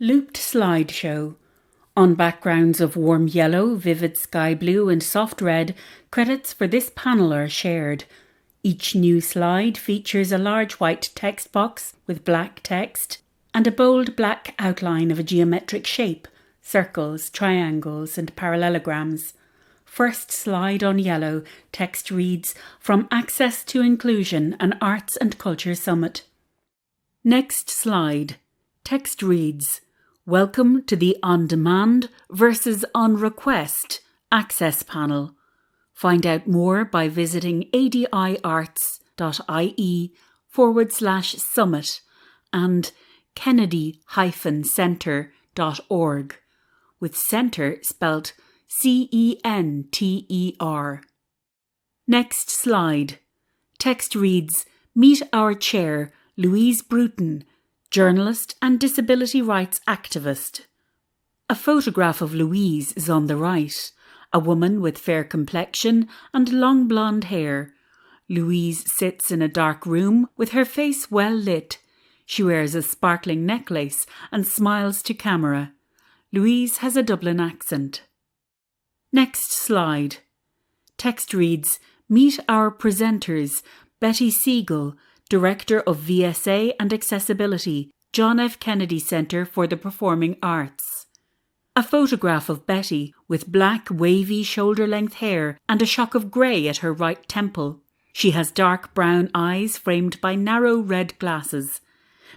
Looped slideshow. On backgrounds of warm yellow, vivid sky blue and soft red, credits for this panel are shared. Each new slide features a large white text box with black text and a bold black outline of a geometric shape, circles, triangles and parallelograms. First slide on yellow, text reads, "From Access to Inclusion, an Arts and Culture Summit." Next slide, text reads, "Welcome to the On-Demand versus On-Request Access Panel. Find out more by visiting adiarts.ie/summit and kennedy-center.org, with centre spelt CENTER. Next slide. Text reads, "Meet our chair, Louise Bruton, journalist and disability rights activist." A photograph of Louise is on the right, a woman with fair complexion and long blonde hair. Louise sits in a dark room with her face well lit. She wears a sparkling necklace and smiles to camera. Louise has a Dublin accent. Next slide. Text reads, "Meet our presenters, Betty Siegel, Director of VSA and Accessibility, John F. Kennedy Centre for the Performing Arts." A photograph of Betty with black wavy shoulder-length hair and a shock of grey at her right temple. She has dark brown eyes framed by narrow red glasses.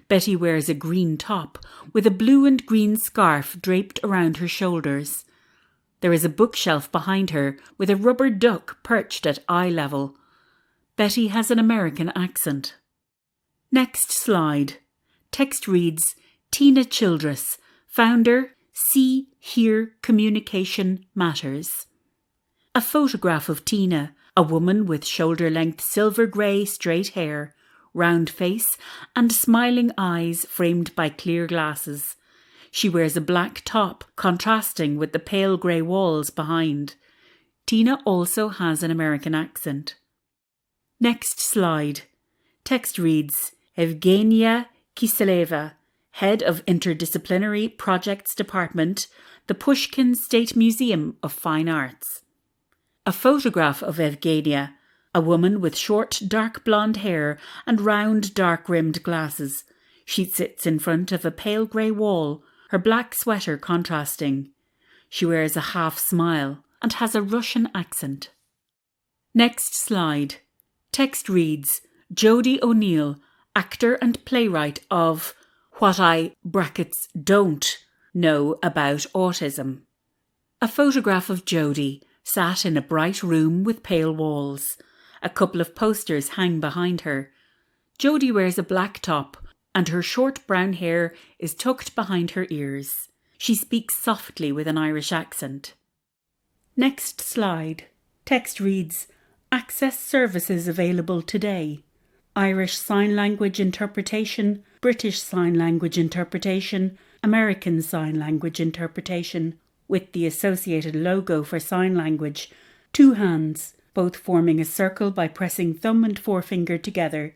Betty wears a green top with a blue and green scarf draped around her shoulders. There is a bookshelf behind her with a rubber duck perched at eye level. Betty has an American accent. Next slide. Text reads, "Tina Childress, founder, See Here Communication Matters." A photograph of Tina, a woman with shoulder-length silver-grey straight hair, round face and smiling eyes framed by clear glasses. She wears a black top, contrasting with the pale grey walls behind. Tina also has an American accent. Next slide. Text reads, "Evgenia Kiseleva, Head of Interdisciplinary Projects Department, the Pushkin State Museum of Fine Arts." A photograph of Evgenia, a woman with short dark blonde hair and round dark-rimmed glasses. She sits in front of a pale grey wall, her black sweater contrasting. She wears a half smile and has a Russian accent. Next slide. Text reads, "Jodie O'Neill, actor and playwright of What I (don't) Know About Autism." A photograph of Jodie, sat in a bright room with pale walls. A couple of posters hang behind her. Jodie wears a black top and her short brown hair is tucked behind her ears. She speaks softly with an Irish accent. Next slide. Text reads, "Access services available today. Irish Sign Language interpretation, British Sign Language interpretation, American Sign Language interpretation," with the associated logo for sign language, 2 hands, both forming a circle by pressing thumb and forefinger together.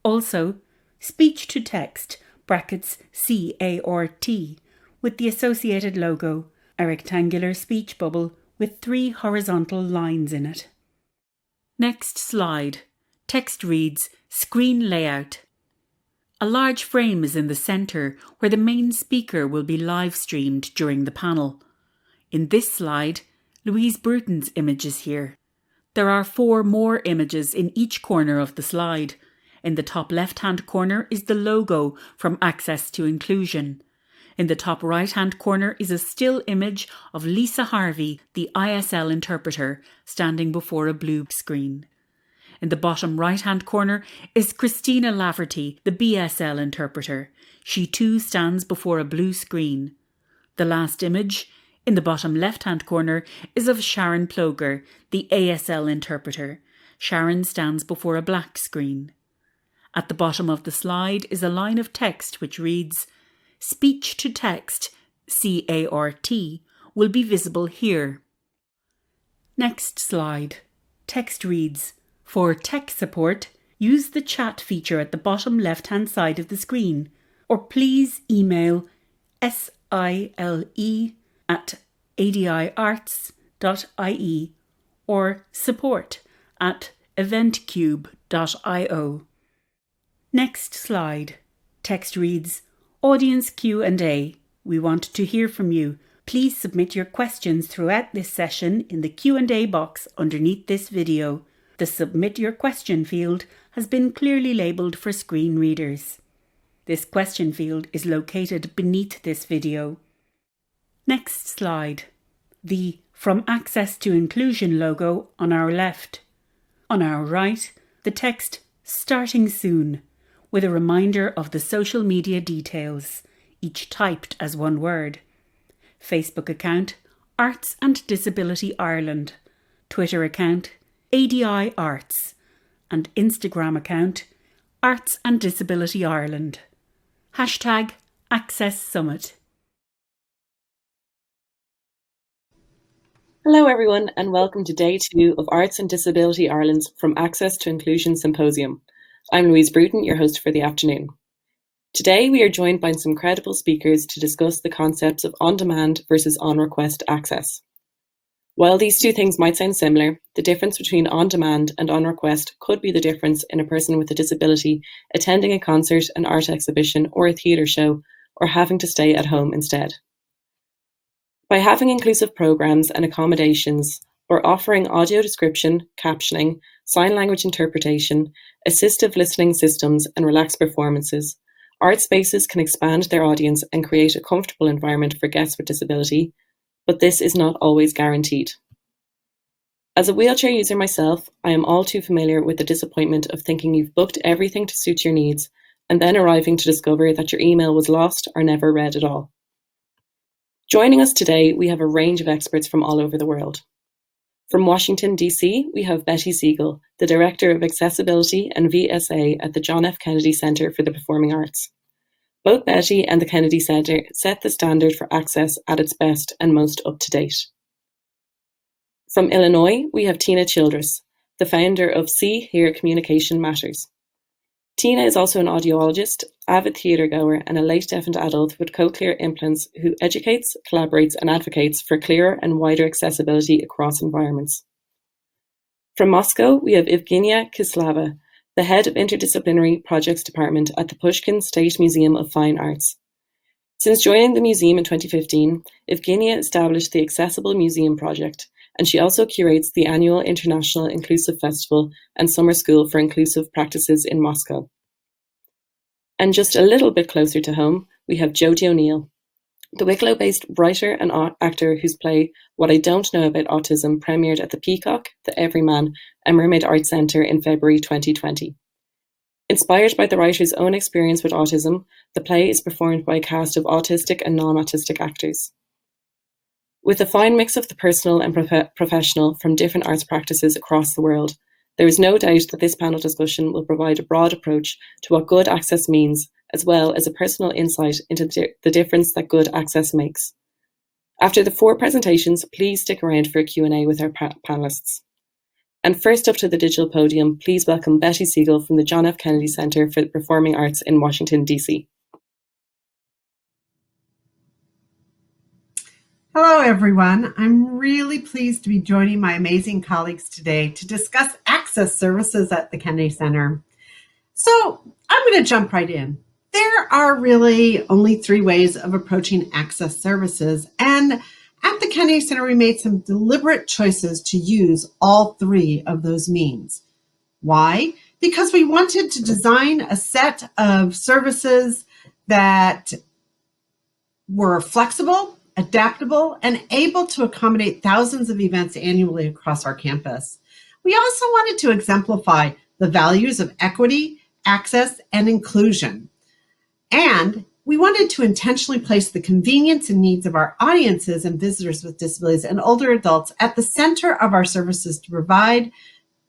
Also, speech to text, brackets CART, with the associated logo, a rectangular speech bubble with 3 horizontal lines in it. Next slide. Text reads, "Screen layout." A large frame is in the centre where the main speaker will be live streamed during the panel. In this slide, Louise Bruton's image is here. There are 4 more images in each corner of the slide. In the top left-hand corner is the logo from Access to Inclusion. In the top right-hand corner is a still image of Lisa Harvey, the ISL interpreter, standing before a blue screen. In the bottom right-hand corner is Christina Laverty, the BSL interpreter. She too stands before a blue screen. The last image, in the bottom left-hand corner, is of Sharon Ploger, the ASL interpreter. Sharon stands before a black screen. At the bottom of the slide is a line of text which reads, "Speech to text, CART, will be visible here." Next slide. Text reads, "For tech support, use the chat feature at the bottom left-hand side of the screen, or please email sile@adiarts.ie or support@eventcube.io. Next slide. Text reads, Audience Q&A. We want to hear from you. Please submit your questions throughout this session in the Q&A box underneath this video. The Submit Your Question field has been clearly labelled for screen readers. This question field is located beneath this video. Next slide. The From Access to Inclusion logo on our left. On our right, the text Starting Soon, with a reminder of the social media details, each typed as one word. Facebook account, Arts and Disability Ireland. Twitter account, ADI Arts. And Instagram account, Arts and Disability Ireland. Hashtag Access Summit. Hello everyone and welcome to Day 2 of Arts and Disability Ireland's From Access to Inclusion Symposium. I'm Louise Bruton, your host for the afternoon. Today we are joined by some credible speakers to discuss the concepts of on-demand versus on-request access. While these two things might sound similar, the difference between on-demand and on-request could be the difference in a person with a disability attending a concert, an art exhibition or a theatre show, or having to stay at home instead. By having inclusive programs and accommodations, or offering audio description, captioning, sign language interpretation, assistive listening systems and relaxed performances, art spaces can expand their audience and create a comfortable environment for guests with disability, but this is not always guaranteed. As a wheelchair user myself, I am all too familiar with the disappointment of thinking you've booked everything to suit your needs and then arriving to discover that your email was lost or never read at all. Joining us today, we have a range of experts from all over the world. From Washington, D.C., we have Betty Siegel, the Director of Accessibility and VSA at the John F. Kennedy Center for the Performing Arts. Both Betty and the Kennedy Center set the standard for access at its best and most up-to-date. From Illinois, we have Tina Childress, the founder of See, Hear, Communication Matters. Tina is also an audiologist, avid theatre goer, and a late deafened adult with cochlear implants who educates, collaborates, and advocates for clearer and wider accessibility across environments. From Moscow, we have Evgenia Kislava, the head of Interdisciplinary Projects Department at the Pushkin State Museum of Fine Arts. Since joining the museum in 2015, Evgenia established the Accessible Museum Project, and she also curates the annual International Inclusive Festival and Summer School for Inclusive Practices in Moscow. And just a little bit closer to home, we have Jodie O'Neill, the Wicklow-based writer and actor whose play What I Don't Know About Autism premiered at the Peacock, the Everyman, and Mermaid Arts Centre in February 2020. Inspired by the writer's own experience with autism, the play is performed by a cast of autistic and non-autistic actors. With a fine mix of the personal and professional from different arts practices across the world, there is no doubt that this panel discussion will provide a broad approach to what good access means, as well as a personal insight into the difference that good access makes. After the 4 presentations, please stick around for a Q&A with our panellists. And first up to the digital podium, please welcome Betty Siegel from the John F. Kennedy Center for the Performing Arts in Washington, D.C. Hello, everyone. I'm really pleased to be joining my amazing colleagues today to discuss access services at the Kennedy Center. So I'm going to jump right in. There are really only 3 ways of approaching access services, and at the Kennedy Center, we made some deliberate choices to use all 3 of those means. Why? Because we wanted to design a set of services that were flexible, adaptable, and able to accommodate thousands of events annually across our campus. We also wanted to exemplify the values of equity, access, and inclusion. And we wanted to intentionally place the convenience and needs of our audiences and visitors with disabilities and older adults at the center of our services to provide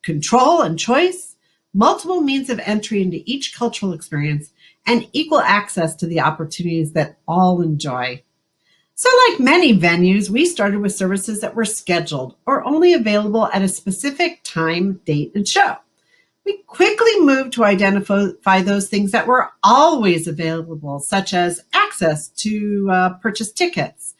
control and choice, multiple means of entry into each cultural experience, and equal access to the opportunities that all enjoy. So like many venues, we started with services that were scheduled or only available at a specific time, date, and show. We quickly quickly moved to identify those things that were always available, such as access to purchase tickets,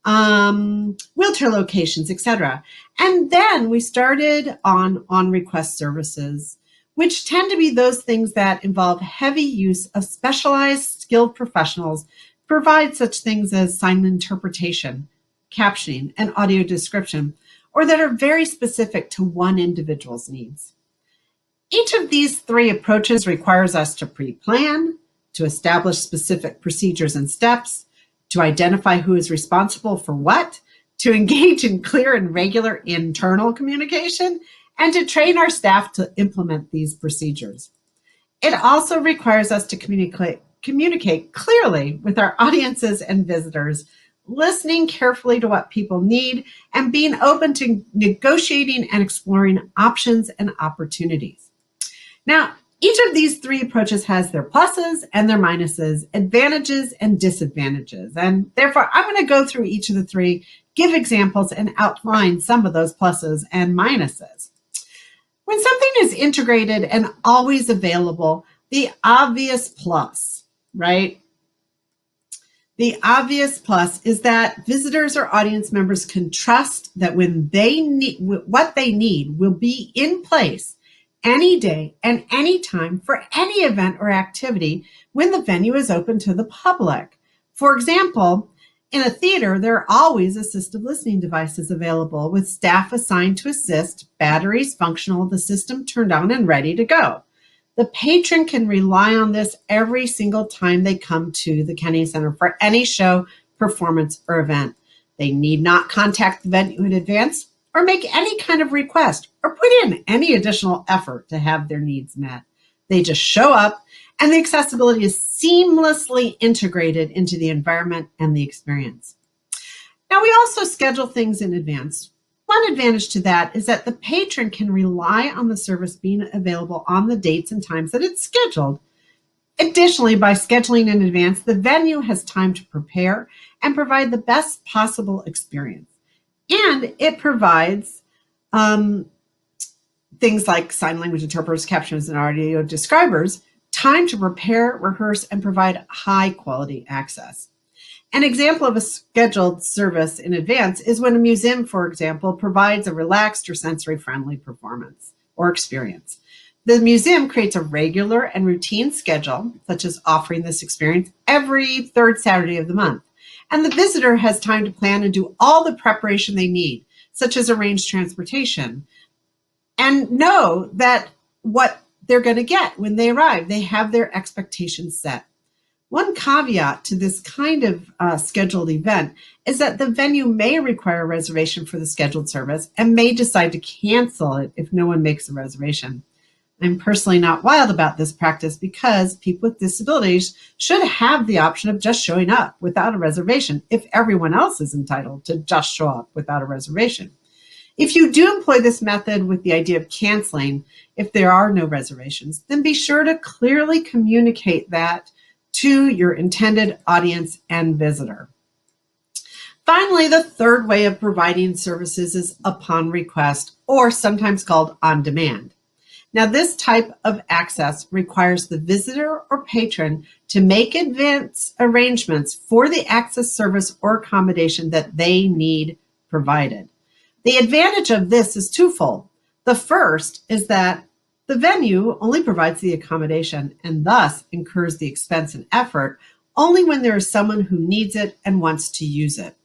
wheelchair locations, etc. And then we started on request services, which tend to be those things that involve heavy use of specialized skilled professionals, provide such things as sign interpretation, captioning, and audio description, or that are very specific to one individual's needs. Each of these three approaches requires us to pre-plan, to establish specific procedures and steps, to identify who is responsible for what, to engage in clear and regular internal communication, and to train our staff to implement these procedures. It also requires us to communicate clearly with our audiences and visitors, listening carefully to what people need, and being open to negotiating and exploring options and opportunities. Now, each of these three approaches has their pluses and their minuses, advantages and disadvantages. And therefore, I'm going to go through each of the three, give examples, and outline some of those pluses and minuses. When something is integrated and always available, the obvious plus, right? The obvious plus is that visitors or audience members can trust that when they need what they need will be in place any day and any time for any event or activity when the venue is open to the public. For example, in a theater, there are always assistive listening devices available with staff assigned to assist, batteries functional, the system turned on and ready to go. The patron can rely on this every single time they come to the Kennedy Center for any show, performance, or event. They need not contact the venue in advance or make any kind of request or put in any additional effort to have their needs met. They just show up, and the accessibility is seamlessly integrated into the environment and the experience. Now, we also schedule things in advance. One advantage to that is that the patron can rely on the service being available on the dates and times that it's scheduled. Additionally, by scheduling in advance, the venue has time to prepare and provide the best possible experience. And it provides things like sign language interpreters, captioners, and audio describers time to prepare, rehearse, and provide high quality access. An example of a scheduled service in advance is when a museum, for example, provides a relaxed or sensory-friendly performance or experience. The museum creates a regular and routine schedule, such as offering this experience every third Saturday of the month. And the visitor has time to plan and do all the preparation they need, such as arrange transportation, and know that what they're going to get when they arrive. They have their expectations set. One caveat to this kind of scheduled event is that the venue may require a reservation for the scheduled service and may decide to cancel it if no one makes a reservation. I'm personally not wild about this practice because people with disabilities should have the option of just showing up without a reservation if everyone else is entitled to just show up without a reservation. If you do employ this method with the idea of canceling if there are no reservations, then be sure to clearly communicate that to your intended audience and visitor. Finally, the third way of providing services is upon request, or sometimes called on demand. Now, this type of access requires the visitor or patron to make advance arrangements for the access service or accommodation that they need provided. The advantage of this is twofold. The first is that the venue only provides the accommodation and thus incurs the expense and effort only when there is someone who needs it and wants to use it.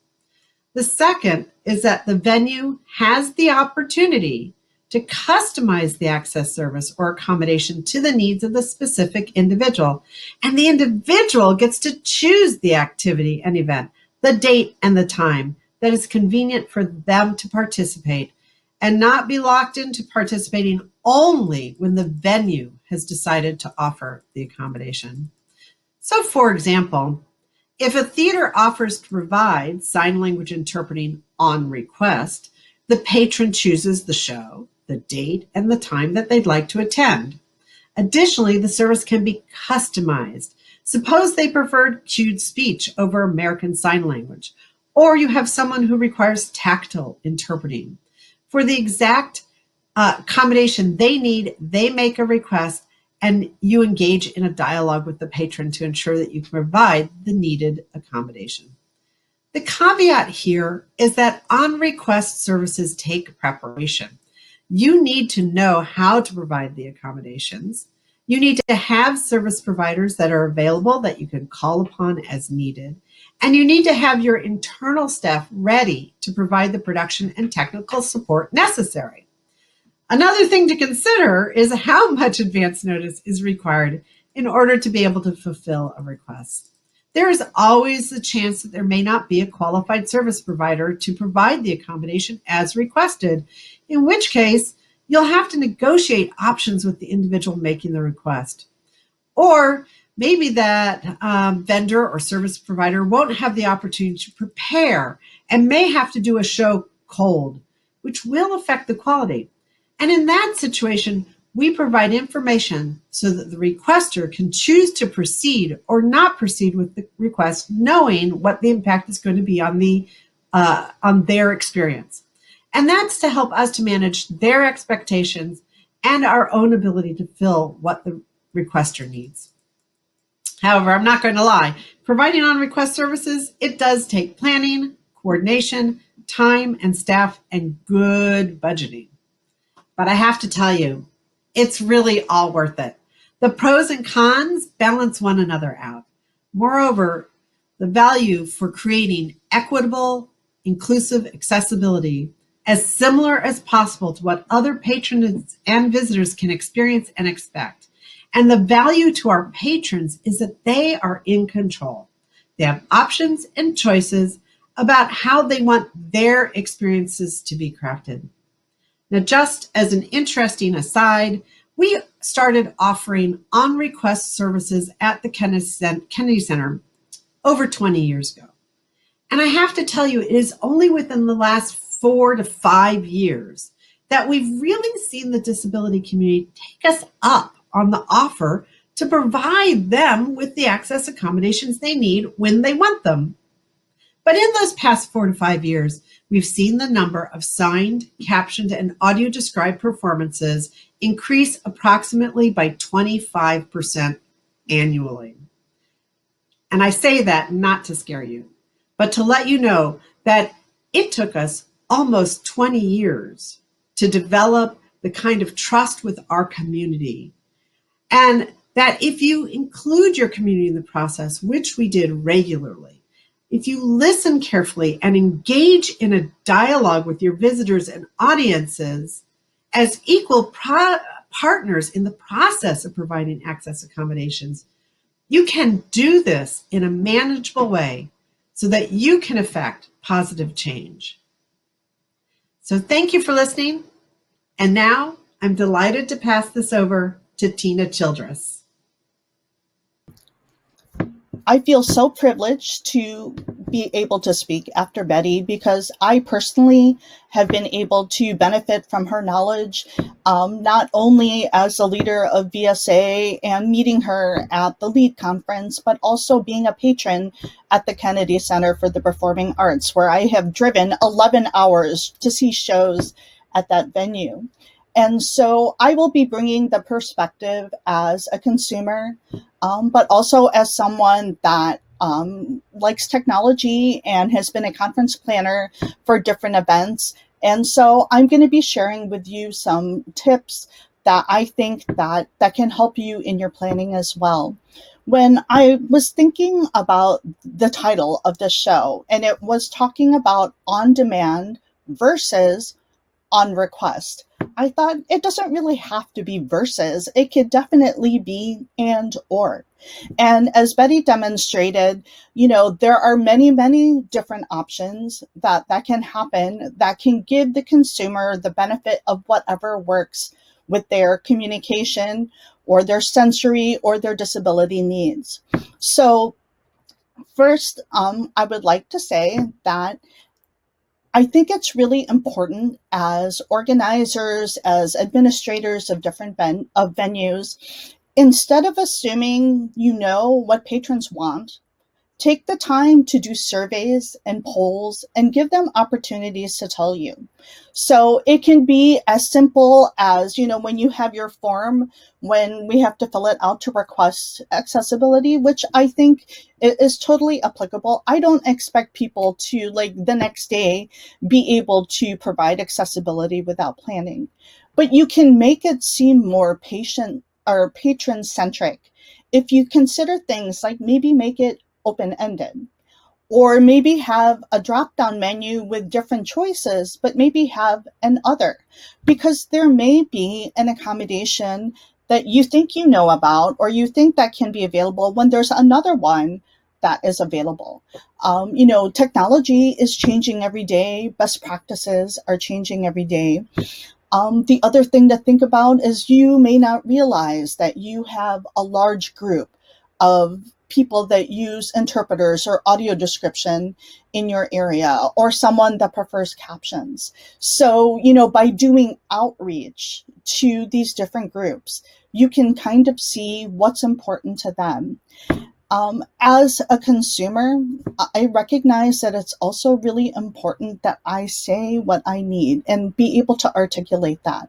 The second is that the venue has the opportunity to customize the access service or accommodation to the needs of the specific individual, and the individual gets to choose the activity and event, the date and the time that is convenient for them to participate, and not be locked into participating only when the venue has decided to offer the accommodation. So, for example, if a theater offers to provide sign language interpreting on request, the patron chooses the show, the date, and the time that they'd like to attend. Additionally, the service can be customized. Suppose they preferred cued speech over American Sign Language, or you have someone who requires tactile interpreting. For the exact accommodation they need, they make a request, and you engage in a dialogue with the patron to ensure that you can provide the needed accommodation. The caveat here is that on-request services take preparation. You need to know how to provide the accommodations. You need to have service providers that are available that you can call upon as needed. And you need to have your internal staff ready to provide the production and technical support necessary. Another thing to consider is how much advance notice is required in order to be able to fulfill a request. There is always the chance that there may not be a qualified service provider to provide the accommodation as requested, in which case you'll have to negotiate options with the individual making the request. Or maybe that vendor or service provider won't have the opportunity to prepare and may have to do a show cold, which will affect the quality. And in that situation, we provide information so that the requester can choose to proceed or not proceed with the request, knowing what the impact is going to be on their experience. And that's to help us to manage their expectations and our own ability to fill what the requester needs. However, I'm not going to lie, providing on-request services, it does take planning, coordination, time, and staff, and good budgeting. But I have to tell you, it's really all worth it. The pros and cons balance one another out. Moreover, the value for creating equitable, inclusive accessibility as similar as possible to what other patrons and visitors can experience and expect. And the value to our patrons is that they are in control. They have options and choices about how they want their experiences to be crafted. Now, just as an interesting aside, we started offering on-request services at the Kennedy Center over 20 years ago. And I have to tell you, it is only within the last 4 to 5 years that we've really seen the disability community take us up on the offer to provide them with the access accommodations they need when they want them. But in those past 4 to 5 years, we've seen the number of signed, captioned, and audio described performances increase approximately by 25% annually. And I say that not to scare you, but to let you know that it took us almost 20 years to develop the kind of trust with our community. And that if you include your community in the process, which we did regularly, if you listen carefully and engage in a dialogue with your visitors and audiences as equal partners in the process of providing access accommodations, you can do this in a manageable way so that you can affect positive change. So thank you for listening. And now I'm delighted to pass this over to Tina Childress. I feel so privileged to be able to speak after Betty because I personally have been able to benefit from her knowledge, not only as a leader of VSA and meeting her at the LEAD conference, but also being a patron at the Kennedy Center for the Performing Arts, where I have driven 11 hours to see shows at that venue. And so I will be bringing the perspective as a consumer, but also as someone that likes technology and has been a conference planner for different events. And so I'm going to be sharing with you some tips that I think that can help you in your planning as well. When I was thinking about the title of the show, and it was talking about on demand versus on request, I thought it doesn't really have to be versus. It could definitely be and or. And as Betty demonstrated, there are many, many different options that can happen that can give the consumer the benefit of whatever works with their communication or their sensory or their disability needs. So first, I would like to say that I think it's really important as organizers, as administrators of different venues, instead of assuming you know what patrons want, take the time to do surveys and polls and give them opportunities to tell you. So it can be as simple as, when you have your form, when we have to fill it out to request accessibility, which I think is totally applicable. I don't expect people to, like, the next day be able to provide accessibility without planning. But you can make it seem more patient or patron centric if you consider things like maybe make it open-ended, or maybe have a drop-down menu with different choices, but maybe have an other, because there may be an accommodation that you think you know about or you think that can be available when there's another one that is available. Technology is changing every day. Best practices are changing every day. The other thing to think about is you may not realize that you have a large group of people that use interpreters or audio description in your area, or someone that prefers captions. So, by doing outreach to these different groups, you can kind of see what's important to them. As a consumer, I recognize that it's also really important that I say what I need and be able to articulate that.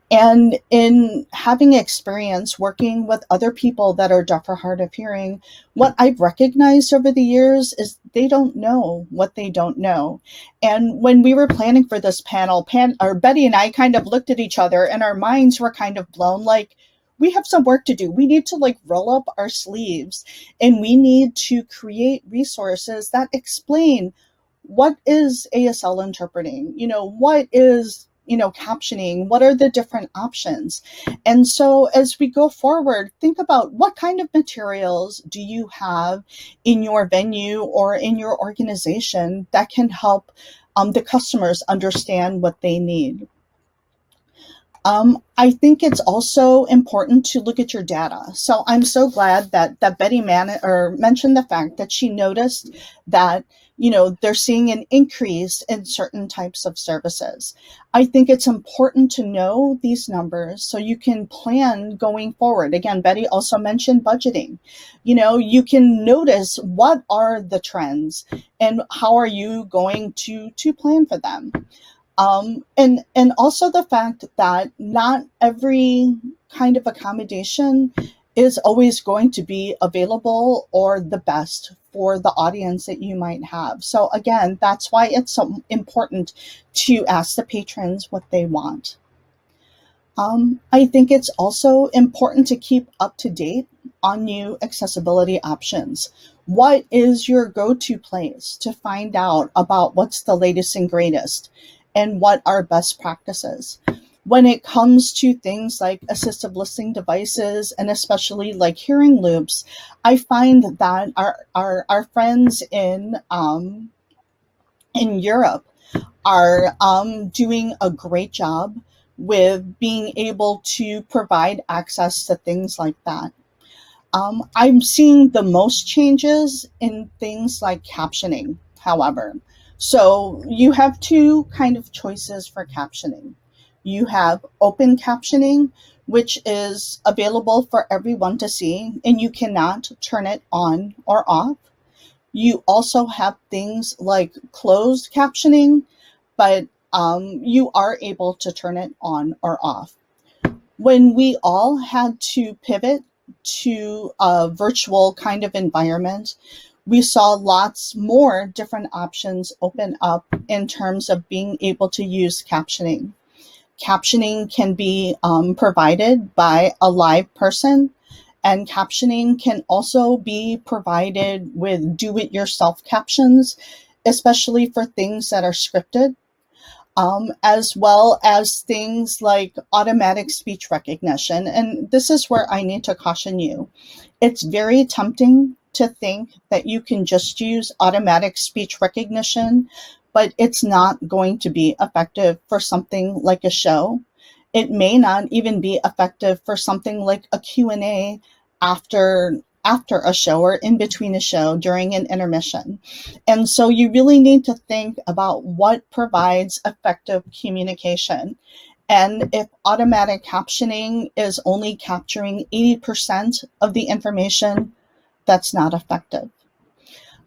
And in having experience working with other people that are deaf or hard of hearing, what I've recognized over the years is they don't know what they don't know. And when we were planning for this panel, Betty and I kind of looked at each other and our minds were kind of blown, like, we have some work to do. We need to, like, roll up our sleeves, and we need to create resources that explain what is ASL interpreting, what is captioning, what are the different options. And so as we go forward, think about what kind of materials do you have in your venue or in your organization that can help the customers understand what they need. I think it's also important to look at your data. So I'm so glad that Betty mentioned the fact that she noticed that they're seeing an increase in certain types of services. I think it's important to know these numbers so you can plan going forward. Again, Betty also mentioned budgeting. You can notice what are the trends and how are you going to plan for them. And also the fact that not every kind of accommodation is always going to be available or the best for the audience that you might have. So again, that's why it's so important to ask the patrons what they want. I think it's also important to keep up to date on new accessibility options. What is your go-to place to find out about what's the latest and greatest and what are best practices? When it comes to things like assistive listening devices and especially like hearing loops, I find that our friends in Europe are doing a great job with being able to provide access to things like that. I'm seeing the most changes in things like captioning, however. So you have two kind of choices for captioning. You have open captioning, which is available for everyone to see, and you cannot turn it on or off. You also have things like closed captioning, but you are able to turn it on or off. When we all had to pivot to a virtual kind of environment, we saw lots more different options open up in terms of being able to use captioning. Captioning can be provided by a live person, and captioning can also be provided with do-it-yourself captions, especially for things that are scripted. As well as things like automatic speech recognition. And this is where I need to caution you. It's very tempting to think that you can just use automatic speech recognition, but it's not going to be effective for something like a show. It may not even be effective for something like a Q&A after a show or in between a show during an intermission. And so you really need to think about what provides effective communication. And if automatic captioning is only capturing 80% of the information, that's not effective.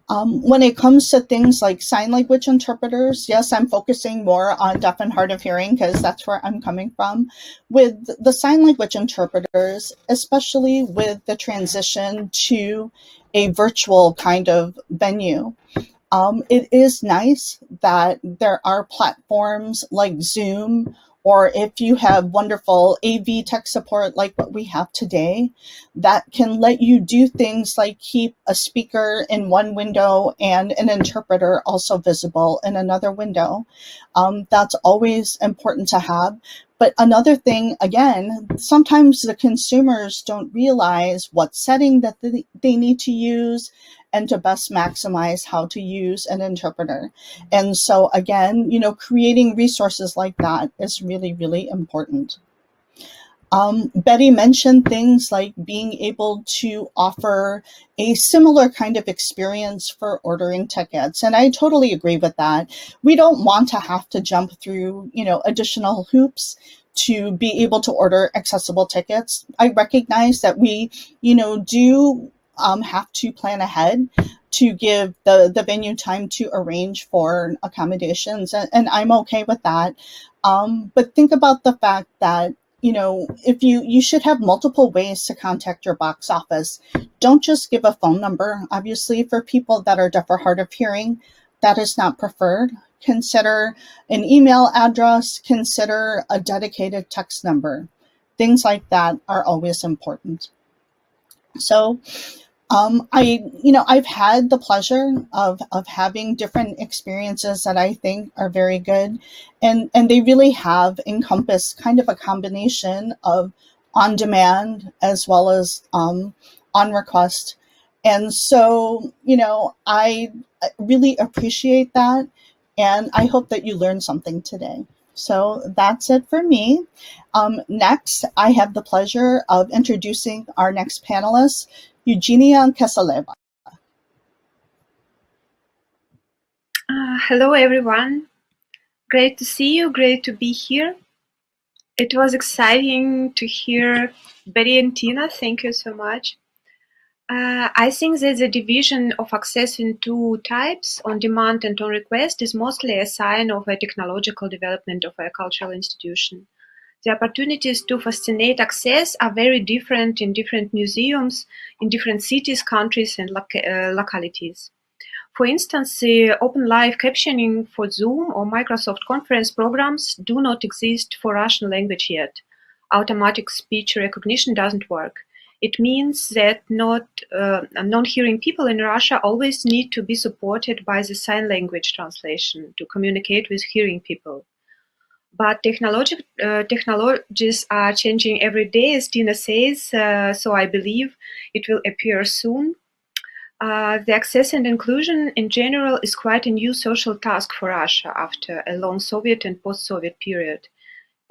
When it comes to things like sign language interpreters, yes, I'm focusing more on deaf and hard of hearing because that's where I'm coming from. With the sign language interpreters, especially with the transition to a virtual kind of venue, it is nice that there are platforms like Zoom, or if you have wonderful AV tech support like what we have today, that can let you do things like keep a speaker in one window and an interpreter also visible in another window. That's always important to have. But another thing, again, sometimes the consumers don't realize what setting that they need to use and to best maximize how to use an interpreter. And so again, creating resources like that is really, really important. Betty mentioned things like being able to offer a similar kind of experience for ordering tickets. And I totally agree with that. We don't want to have to jump through, additional hoops to be able to order accessible tickets. I recognize that we, do have to plan ahead to give the venue time to arrange for accommodations. And I'm okay with that. But think about the fact that if you should have multiple ways to contact your box office. Don't just give a phone number. Obviously, for people that are deaf or hard of hearing, that is not preferred. Consider an email address, consider a dedicated text number. Things like that are always important. So I've had the pleasure of having different experiences that I think are very good, and they really have encompassed kind of a combination of on demand as well as on request. And so, I really appreciate that, and I hope that you learned something today. So that's it for me. Next, I have the pleasure of introducing our next panelist, Eugenia Kesaleva. Hello, everyone. Great to see you. Great to be here. It was exciting to hear Betty and Tina. Thank you so much. I think that the division of access in two types, on demand and on request, is mostly a sign of a technological development of a cultural institution. The opportunities to facilitate access are very different in different museums, in different cities, countries, and localities. For instance, the open live captioning for Zoom or Microsoft conference programs do not exist for Russian language yet. Automatic speech recognition doesn't work. It means that non-hearing people in Russia always need to be supported by the sign language translation to communicate with hearing people. But technologies are changing every day, as Tina says, so I believe it will appear soon. The access and inclusion in general is quite a new social task for Russia after a long Soviet and post-Soviet period.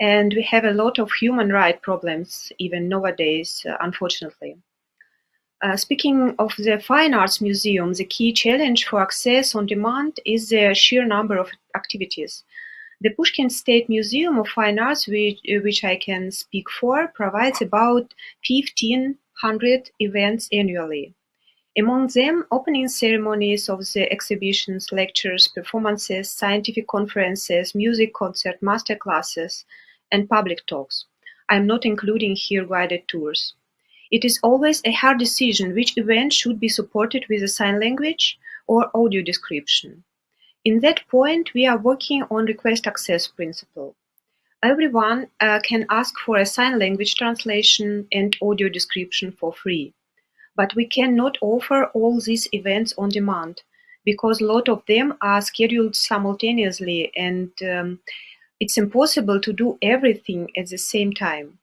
And we have a lot of human rights problems even nowadays, unfortunately. Speaking of the Fine Arts Museum, the key challenge for access on demand is the sheer number of activities. The Pushkin State Museum of Fine Arts, which I can speak for, provides about 1,500 events annually. Among them, opening ceremonies of the exhibitions, lectures, performances, scientific conferences, music concert, master classes, and public talks. I'm not including here guided tours. It is always a hard decision which event should be supported with a sign language or audio description. In that point, we are working on request access principle. Everyone can ask for a sign language translation and audio description for free. But we cannot offer all these events on demand because a lot of them are scheduled simultaneously, and it's impossible to do everything at the same time.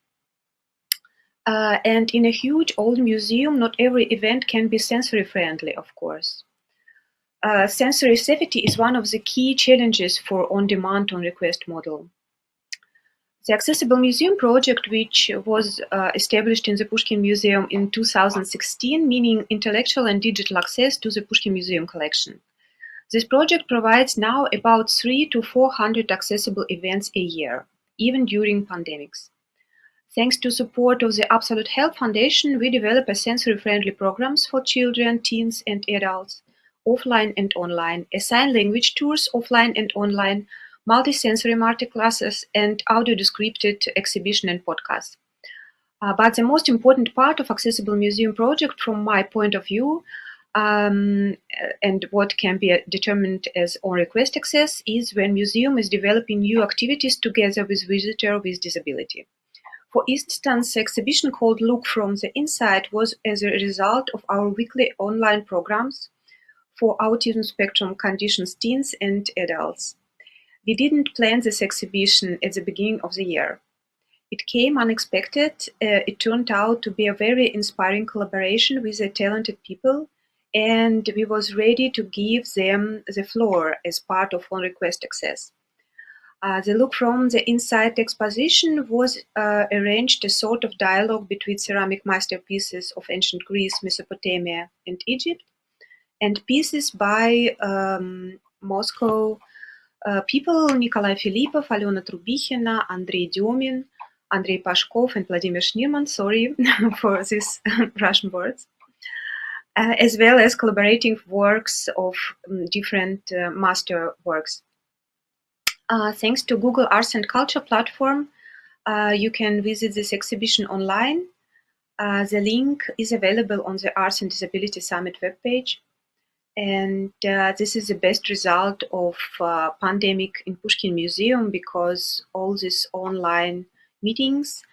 And in a huge old museum, not every event can be sensory friendly, of course. Sensory safety is one of the key challenges for on-demand, on-request model. The Accessible Museum project, which was established in the Pushkin Museum in 2016, meaning intellectual and digital access to the Pushkin Museum collection. This project provides now about 300 to 400 accessible events a year, even during pandemics. Thanks to support of the Absolute Health Foundation, we develop a sensory-friendly programs for children, teens, and adults offline and online, sign language tours, offline and online, multisensory multi-classes, and audio-descripted exhibition and podcasts. But the most important part of Accessible Museum project, from my point of view, and what can be determined as on-request access, is when museum is developing new activities together with visitor with disability. For instance, the exhibition called Look from the Inside was as a result of our weekly online programs for autism spectrum conditions teens and adults. We didn't plan this exhibition at the beginning of the year. It came unexpected. It turned out to be a very inspiring collaboration with the talented people, and we was ready to give them the floor as part of on-request access. The Look from the Inside exposition was arranged a sort of dialogue between ceramic masterpieces of ancient Greece, Mesopotamia, and Egypt, and pieces by Moscow people Nikolai Filipov, Alena Trubichina, Andrei Dyomin, Andrei Pashkov, and Vladimir Schnirman, sorry for these Russian words, as well as collaborating works of different master works. Thanks to Google Arts and Culture platform, you can visit this exhibition online. The link is available on the Arts and Disability Summit webpage. And this is the best result of pandemic in Pushkin Museum, because all these online meetings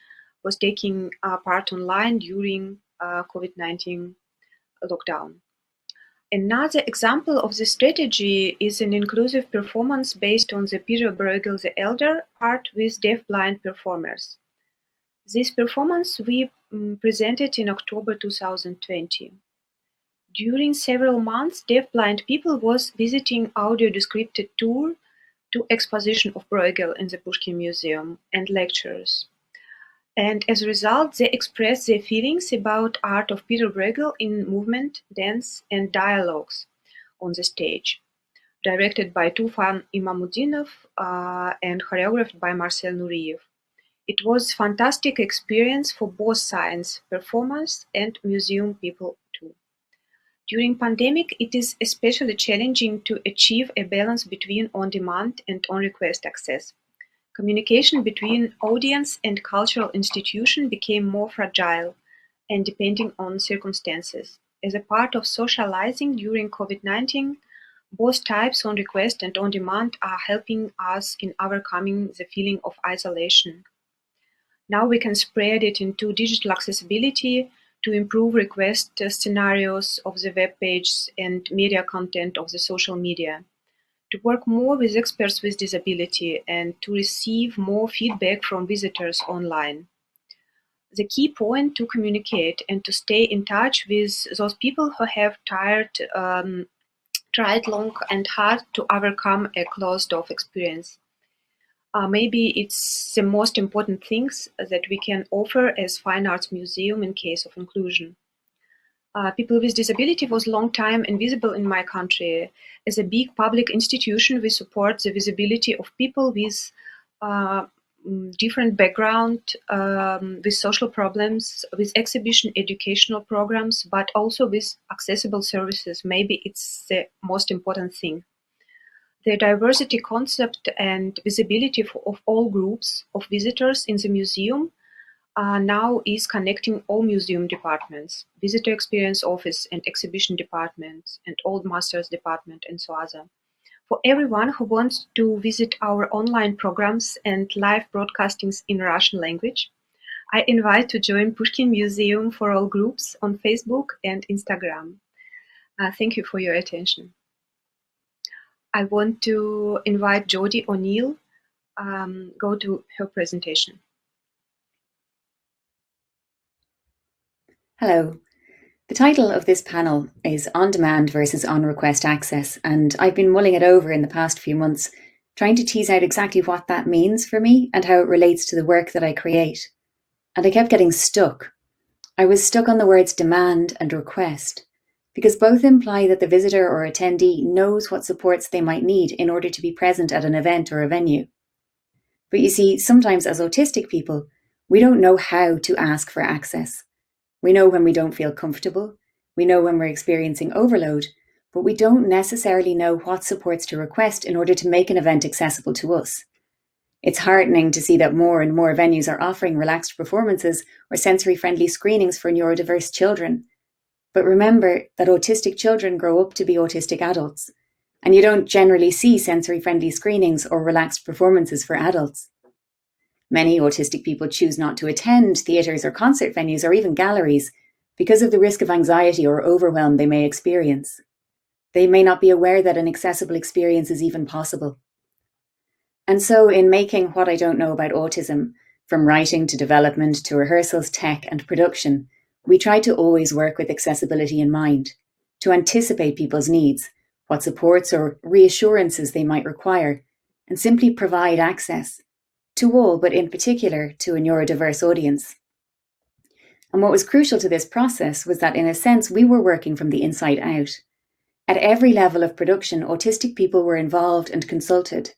was taking part online during COVID-19 lockdown. Another example of this strategy is an inclusive performance based on the Peter Bruegel the Elder art with deaf-blind performers. This performance we presented in October 2020. During several months, deaf-blind people was visiting audio-descripted tour to exposition of Bruegel in the Pushkin Museum and lectures. And as a result, they expressed their feelings about art of Peter Bruegel in movement, dance, and dialogues on the stage, directed by Tufan Imamudinov and choreographed by Marcel Nureyev. It was a fantastic experience for both science, performance, and museum people too. During pandemic, it is especially challenging to achieve a balance between on-demand and on-request access. Communication between audience and cultural institution became more fragile and depending on circumstances. As a part of socializing during COVID-19, both types, on-request and on-demand, are helping us in overcoming the feeling of isolation. Now we can spread it into digital accessibility to improve request scenarios of the web pages and media content of the social media, to work more with experts with disability, and to receive more feedback from visitors online. The key point to communicate and to stay in touch with those people who have tried long and hard to overcome a closed-off experience. Maybe it's the most important things that we can offer as Fine Arts Museum in case of inclusion. People with disability was a long time invisible in my country. As a big public institution, we support the visibility of people with different background, with social problems, with exhibition educational programs, but also with accessible services. Maybe it's the most important thing. The diversity concept and visibility of all groups of visitors in the museum now is connecting all museum departments, visitor experience office and exhibition departments, and old masters department, and so on. For everyone who wants to visit our online programs and live broadcastings in Russian language, I invite to join Pushkin Museum for All groups on Facebook and Instagram. Thank you for your attention. I want to invite Jodie O'Neill go to her presentation. Hello. The title of this panel is On-Demand versus On-Request Access, and I've been mulling it over in the past few months, trying to tease out exactly what that means for me and how it relates to the work that I create. And I kept getting stuck. I was stuck on the words demand and request, because both imply that the visitor or attendee knows what supports they might need in order to be present at an event or a venue. But you see, sometimes as autistic people, we don't know how to ask for access. We know when we don't feel comfortable, we know when we're experiencing overload, but we don't necessarily know what supports to request in order to make an event accessible to us. It's heartening to see that more and more venues are offering relaxed performances or sensory-friendly screenings for neurodiverse children. But remember that autistic children grow up to be autistic adults, and you don't generally see sensory-friendly screenings or relaxed performances for adults. Many autistic people choose not to attend theatres or concert venues or even galleries because of the risk of anxiety or overwhelm they may experience. They may not be aware that an accessible experience is even possible. And so in making What I Don't Know About Autism, from writing to development to rehearsals, tech and production, we try to always work with accessibility in mind, to anticipate people's needs, what supports or reassurances they might require, and simply provide access to all, but in particular to a neurodiverse audience. And what was crucial to this process was that in a sense we were working from the inside out. At every level of production, autistic people were involved and consulted.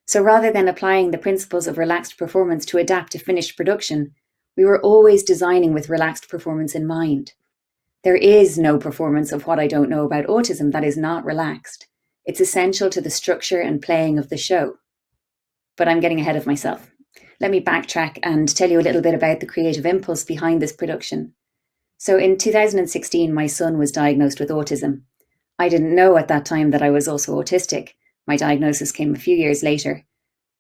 So rather than applying the principles of relaxed performance to adapt to finished production, we were always designing with relaxed performance in mind. There is no performance of What I Don't Know About Autism that is not relaxed. It's essential to the structure and playing of the show. But I'm getting ahead of myself. Let me backtrack and tell you a little bit about the creative impulse behind this production. So in 2016, my son was diagnosed with autism. I didn't know at that time that I was also autistic. My diagnosis came a few years later.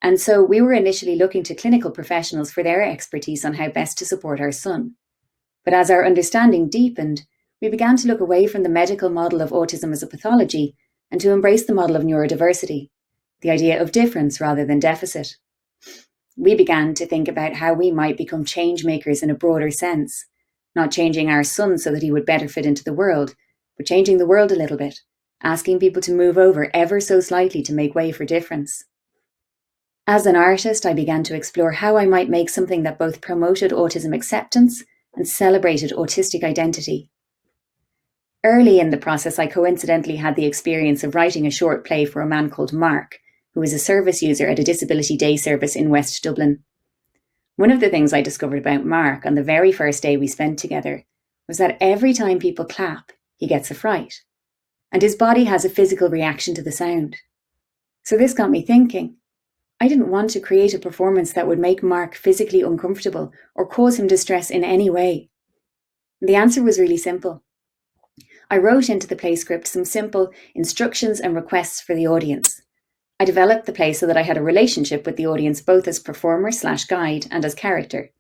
And so we were initially looking to clinical professionals for their expertise on how best to support our son. But as our understanding deepened, we began to look away from the medical model of autism as a pathology and to embrace the model of neurodiversity, the idea of difference rather than deficit. We began to think about how we might become change makers in a broader sense, not changing our son so that he would better fit into the world, but changing the world a little bit, asking people to move over ever so slightly to make way for difference. As an artist, I began to explore how I might make something that both promoted autism acceptance and celebrated autistic identity. Early in the process, I coincidentally had the experience of writing a short play for a man called Mark, who was a service user at a disability day service in West Dublin. One of the things I discovered about Mark on the very first day we spent together was that every time people clap, he gets a fright, and his body has a physical reaction to the sound. So this got me thinking. I didn't want to create a performance that would make Mark physically uncomfortable or cause him distress in any way. The answer was really simple. I wrote into the play script some simple instructions and requests for the audience. I developed the play so that I had a relationship with the audience both as performer/guide and as character.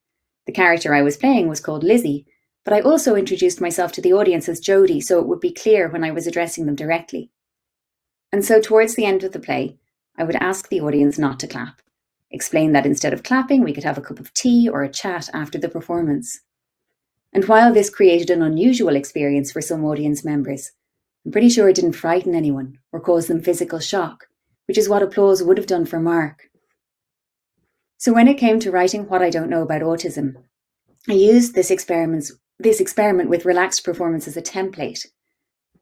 The character I was playing was called Lizzie, but I also introduced myself to the audience as Jodie so it would be clear when I was addressing them directly. And so towards the end of the play, I would ask the audience not to clap, explain that instead of clapping, we could have a cup of tea or a chat after the performance. And while this created an unusual experience for some audience members, I'm pretty sure it didn't frighten anyone or cause them physical shock, which is what applause would have done for Mark. So when it came to writing What I Don't Know About Autism, I used this experiment with relaxed performance as a template.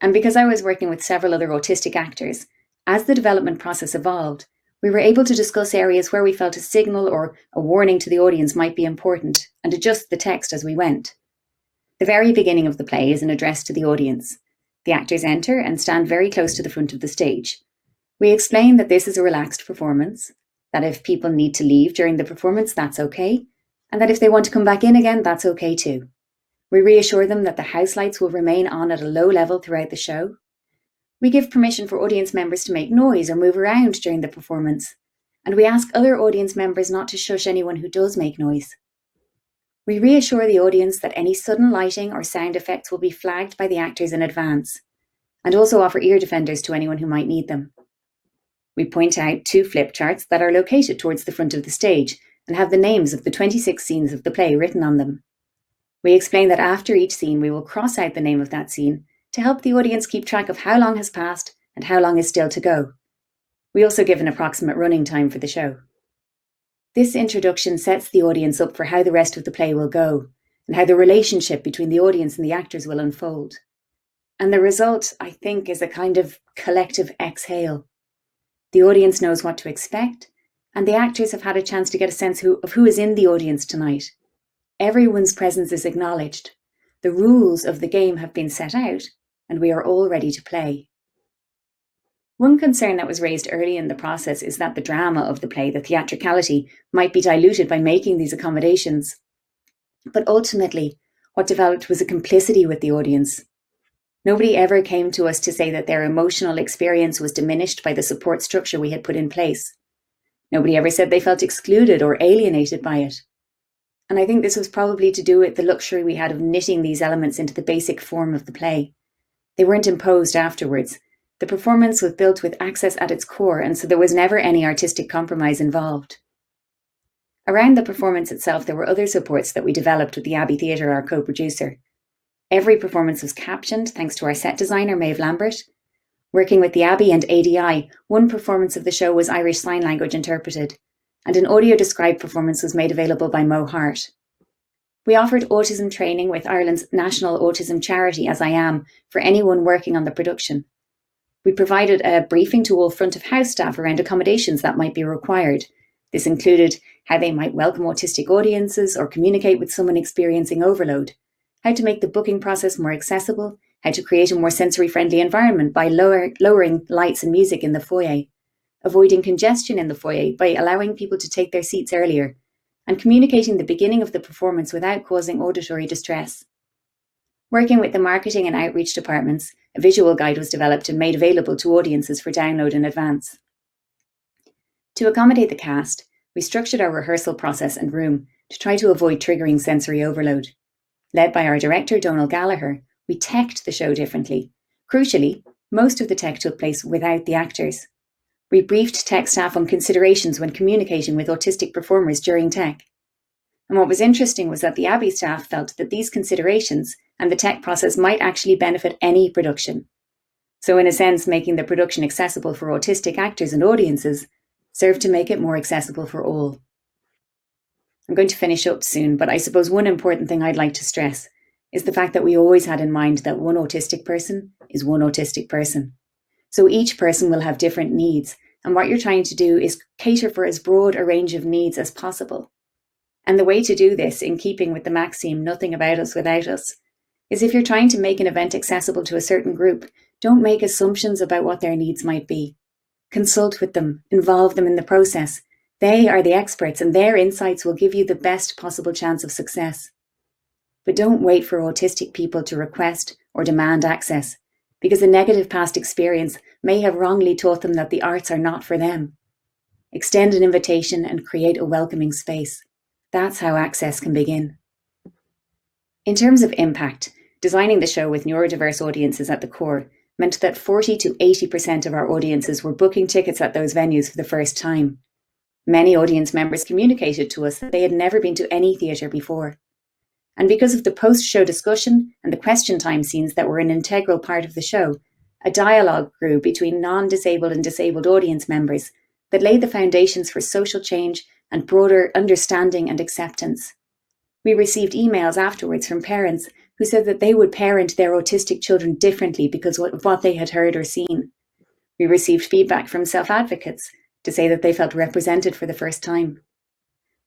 And because I was working with several other autistic actors, as the development process evolved, we were able to discuss areas where we felt a signal or a warning to the audience might be important and adjust the text as we went. The very beginning of the play is an address to the audience. The actors enter and stand very close to the front of the stage. We explain that this is a relaxed performance, that if people need to leave during the performance, that's okay, and that if they want to come back in again, that's okay too. We reassure them that the house lights will remain on at a low level throughout the show. We give permission for audience members to make noise or move around during the performance, and we ask other audience members not to shush anyone who does make noise. We reassure the audience that any sudden lighting or sound effects will be flagged by the actors in advance, and also offer ear defenders to anyone who might need them. We point out 2 flip charts that are located towards the front of the stage and have the names of the 26 scenes of the play written on them. We explain that after each scene we will cross out the name of that scene to help the audience keep track of how long has passed and how long is still to go. We also give an approximate running time for the show. This introduction sets the audience up for how the rest of the play will go and how the relationship between the audience and the actors will unfold. And the result, I think, is a kind of collective exhale. The audience knows what to expect, and the actors have had a chance to get a sense of who is in the audience tonight. Everyone's presence is acknowledged. The rules of the game have been set out, and we are all ready to play. One concern that was raised early in the process is that the drama of the play, the theatricality, might be diluted by making these accommodations. But ultimately, what developed was a complicity with the audience. Nobody ever came to us to say that their emotional experience was diminished by the support structure we had put in place. Nobody ever said they felt excluded or alienated by it. And I think this was probably to do with the luxury we had of knitting these elements into the basic form of the play. They weren't imposed afterwards. The performance was built with access at its core, and so there was never any artistic compromise involved. Around the performance itself, there were other supports that we developed with the Abbey Theatre, our co-producer. Every performance was captioned thanks to our set designer, Maeve Lambert. Working with the Abbey and ADI, one performance of the show was Irish Sign Language interpreted, and an audio-described performance was made available by Mo Hart. We offered autism training with Ireland's national autism charity, As I Am, for anyone working on the production. We provided a briefing to all front-of-house staff around accommodations that might be required. This included how they might welcome autistic audiences or communicate with someone experiencing overload, how to make the booking process more accessible, how to create a more sensory-friendly environment by lowering lights and music in the foyer, avoiding congestion in the foyer by allowing people to take their seats earlier, and communicating the beginning of the performance without causing auditory distress. Working with the marketing and outreach departments, a visual guide was developed and made available to audiences for download in advance. To accommodate the cast, we structured our rehearsal process and room to try to avoid triggering sensory overload. Led by our director, Donal Gallagher, we teched the show differently. Crucially, most of the tech took place without the actors. We briefed tech staff on considerations when communicating with autistic performers during tech. And what was interesting was that the Abbey staff felt that these considerations and the tech process might actually benefit any production. So in a sense, making the production accessible for autistic actors and audiences served to make it more accessible for all. I'm going to finish up soon, but I suppose one important thing I'd like to stress is the fact that we always had in mind that one autistic person is one autistic person. So each person will have different needs, and what you're trying to do is cater for as broad a range of needs as possible. And the way to do this, in keeping with the maxim, nothing about us without us, is if you're trying to make an event accessible to a certain group, don't make assumptions about what their needs might be. Consult with them, involve them in the process. They are the experts, and their insights will give you the best possible chance of success. But don't wait for autistic people to request or demand access, because a negative past experience may have wrongly taught them that the arts are not for them. Extend an invitation and create a welcoming space. That's how access can begin. In terms of impact, designing the show with neurodiverse audiences at the core meant that 40 to 80% of our audiences were booking tickets at those venues for the first time. Many audience members communicated to us that they had never been to any theatre before. And because of the post-show discussion and the question time scenes that were an integral part of the show, a dialogue grew between non-disabled and disabled audience members that laid the foundations for social change and broader understanding and acceptance. We received emails afterwards from parents who said that they would parent their autistic children differently because of what they had heard or seen. We received feedback from self-advocates to say that they felt represented for the first time.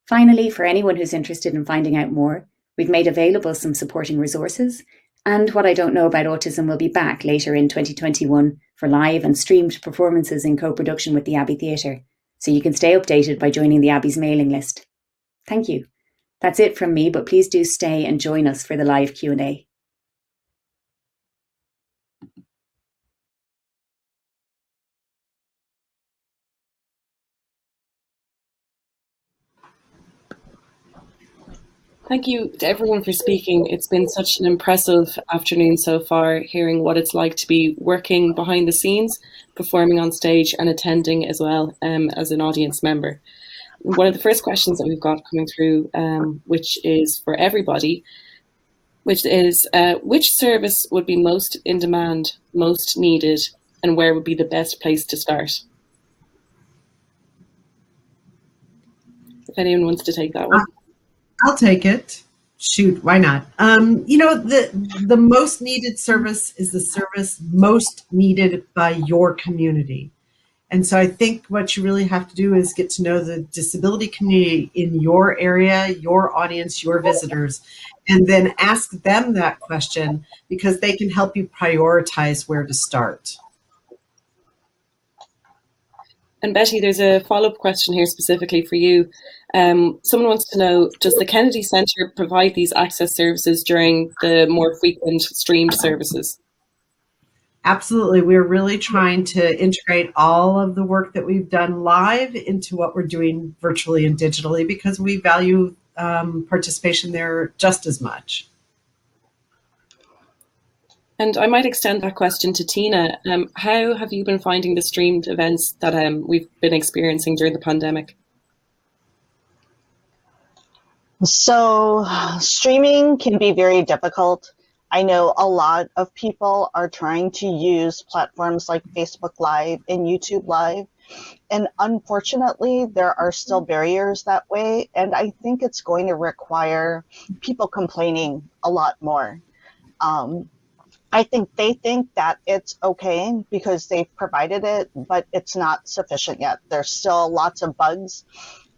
Finally, for anyone who's interested in finding out more, we've made available some supporting resources, and What I Don't Know About Autism will be back later in 2021 for live and streamed performances in co-production with the Abbey Theatre, so you can stay updated by joining the Abbey's mailing list. Thank you. That's it from me, but please do stay and join us for the live Q&A. Thank you to everyone for speaking. It's been such an impressive afternoon so far, hearing what it's like to be working behind the scenes, performing on stage and attending as well as an audience member. One of the first questions that we've got coming through, which is for everybody, which is which service would be most in demand, most needed, and where would be the best place to start? If anyone wants to take that one. I'll take it. Shoot, why not? The most needed service is the service most needed by your community. And so I think what you really have to do is get to know the disability community in your area, your audience, your visitors, and then ask them that question because they can help you prioritize where to start. And Betty, there's a follow-up question here specifically for you. Someone wants to know, does the Kennedy Centre provide these access services during the more frequent streamed services? Absolutely. We're really trying to integrate all of the work that we've done live into what we're doing virtually and digitally, because we value participation there just as much. And I might extend that question to Tina. How have you been finding the streamed events that we've been experiencing during the pandemic? So streaming can be very difficult. I know a lot of people are trying to use platforms like Facebook Live and YouTube Live. And unfortunately, there are still barriers that way. And I think it's going to require people complaining a lot more. I think they think that it's okay because they've provided it, but it's not sufficient yet. There's still lots of bugs.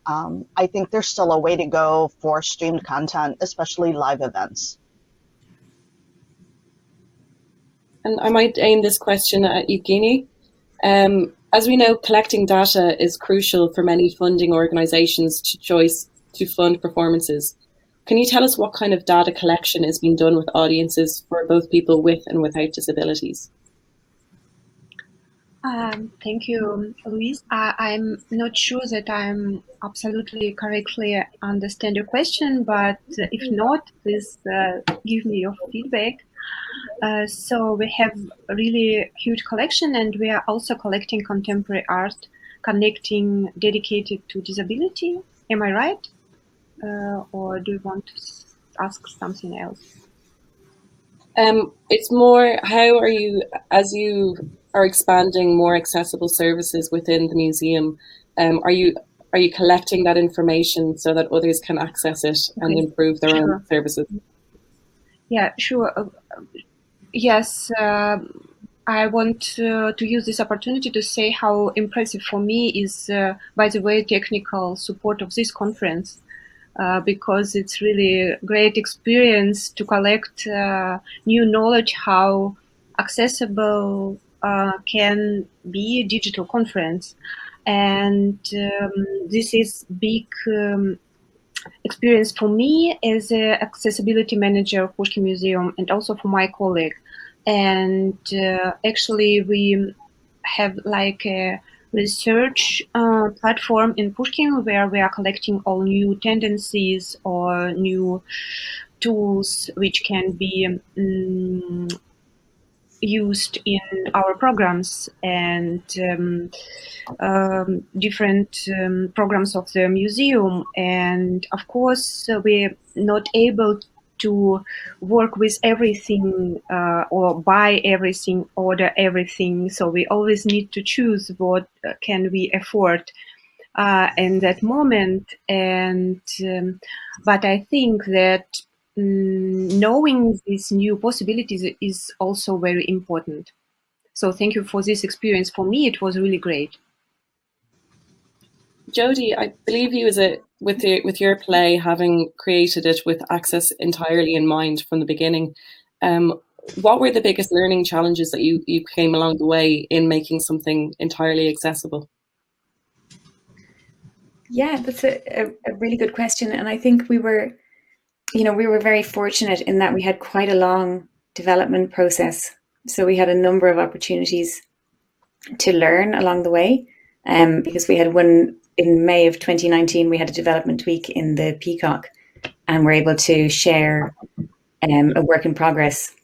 I think there's still a way to go for streamed content, especially live events. And I might aim this question at Evgeny. As we know, collecting data is crucial for many funding organisations to fund performances. Can you tell us what kind of data collection is being done with audiences for both people with and without disabilities? Thank you, Louise. I'm not sure that I'm absolutely correctly understand your question, but if not, please give me your feedback. So we have a really huge collection, and we are also collecting contemporary art, connecting dedicated to disability. Am I right? Or do you want to ask something else? It's more, how are you, as you are expanding more accessible services within the museum, are you collecting that information so that others can access it and improve their own services? Yeah, sure. Yes, I want to use this opportunity to say how impressive for me is, by the way, technical support of this conference. Because it's really a great experience to collect new knowledge how accessible can be a digital conference. And this is big experience for me as an accessibility manager of Pushkin Museum, and also for my colleague. And actually we have like a research platform in Pushkin where we are collecting all new tendencies or new tools which can be used in our programs and different programs of the museum. And of course, we're not able to work with everything or buy everything, order everything. So we always need to choose what can we afford in that moment. And but I think that knowing these new possibilities is also very important. So thank you for this experience. For me, it was really great. Jody, I believe you with your play, having created it with access entirely in mind from the beginning. What were the biggest learning challenges that you came along the way in making something entirely accessible? Yeah, that's a really good question. And I think we were very fortunate in that we had quite a long development process. So we had a number of opportunities to learn along the way. Because we had one in May of 2019, we had a development week in the Peacock, and we're able to share a work in progress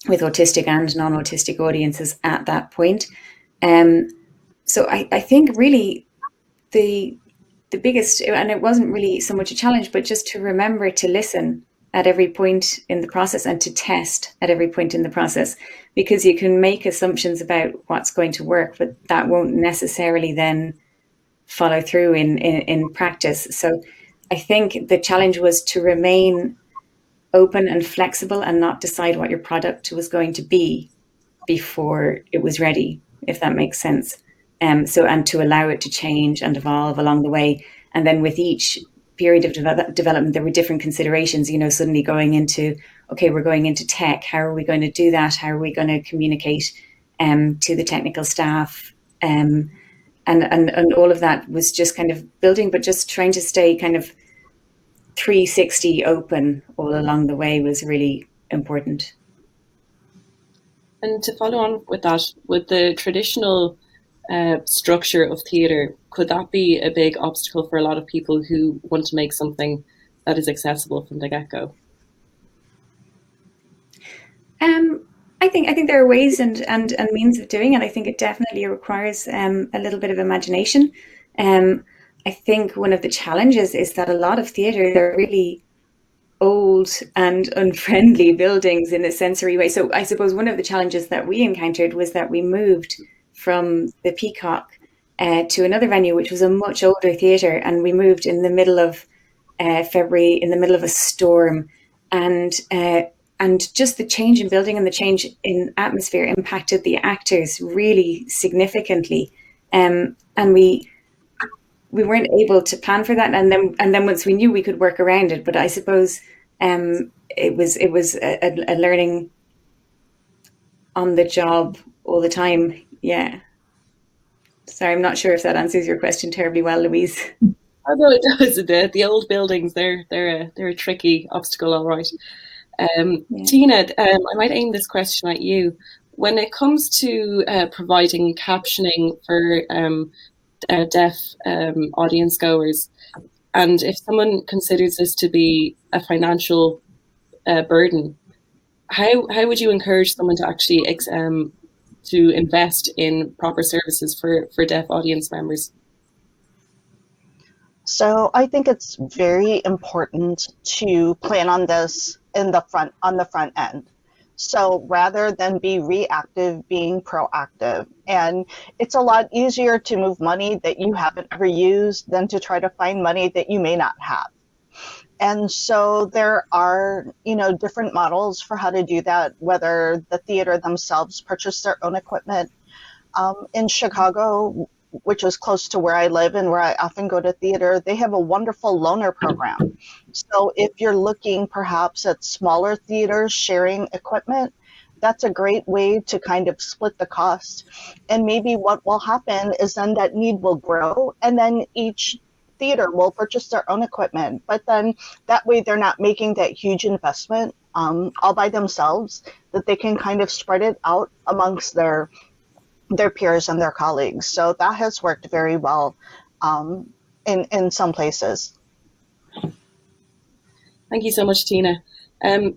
with autistic and non-autistic audiences at that point. So I think really the biggest, and it wasn't really so much a challenge, but just to remember to listen at every point in the process and to test at every point in the process, because you can make assumptions about what's going to work, but that won't necessarily then follow through in practice. So I think the challenge was to remain open and flexible and not decide what your product was going to be before it was ready, if that makes sense. And to allow it to change and evolve along the way. And then with each period of development, there were different considerations, suddenly going into, okay, we're going into tech. How are we going to do that? How are we going to communicate to the technical staff? And and all of that was just kind of building, but just trying to stay kind of 360 open all along the way was really important. And to follow on with that, with the traditional structure of theatre, could that be a big obstacle for a lot of people who want to make something that is accessible from the get-go? I think there are ways and means of doing it. I think it definitely requires a little bit of imagination. I think one of the challenges is that a lot of theatres are really old and unfriendly buildings in a sensory way. So I suppose one of the challenges that we encountered was that we moved from the Peacock to another venue, which was a much older theatre, and we moved in the middle of February, in the middle of a storm, and just the change in building and the change in atmosphere impacted the actors really significantly, and we weren't able to plan for that. And then once we knew, we could work around it. But I suppose it was a learning on the job all the time. Yeah. Sorry, I'm not sure if that answers your question terribly well, Louise. Although it does, the old buildings, they're a tricky obstacle, all right. Tina, I might aim this question at you. When it comes to providing captioning for deaf audience goers, and if someone considers this to be a financial burden, how would you encourage someone to actually to invest in proper services for deaf audience members? So I think it's very important to plan on this on the front end. So rather than be reactive, being proactive. And it's a lot easier to move money that you haven't ever used than to try to find money that you may not have. And so there are, different models for how to do that, whether the theater themselves purchase their own equipment. In Chicago, which is close to where I live and where I often go to theater, they have a wonderful loaner program. So if you're looking perhaps at smaller theaters sharing equipment, that's a great way to kind of split the cost. And maybe what will happen is then that need will grow, and then each theater will purchase their own equipment. But then that way they're not making that huge investment all by themselves, that they can kind of spread it out amongst their peers and their colleagues. So that has worked very well in some places. Thank you so much, Tina.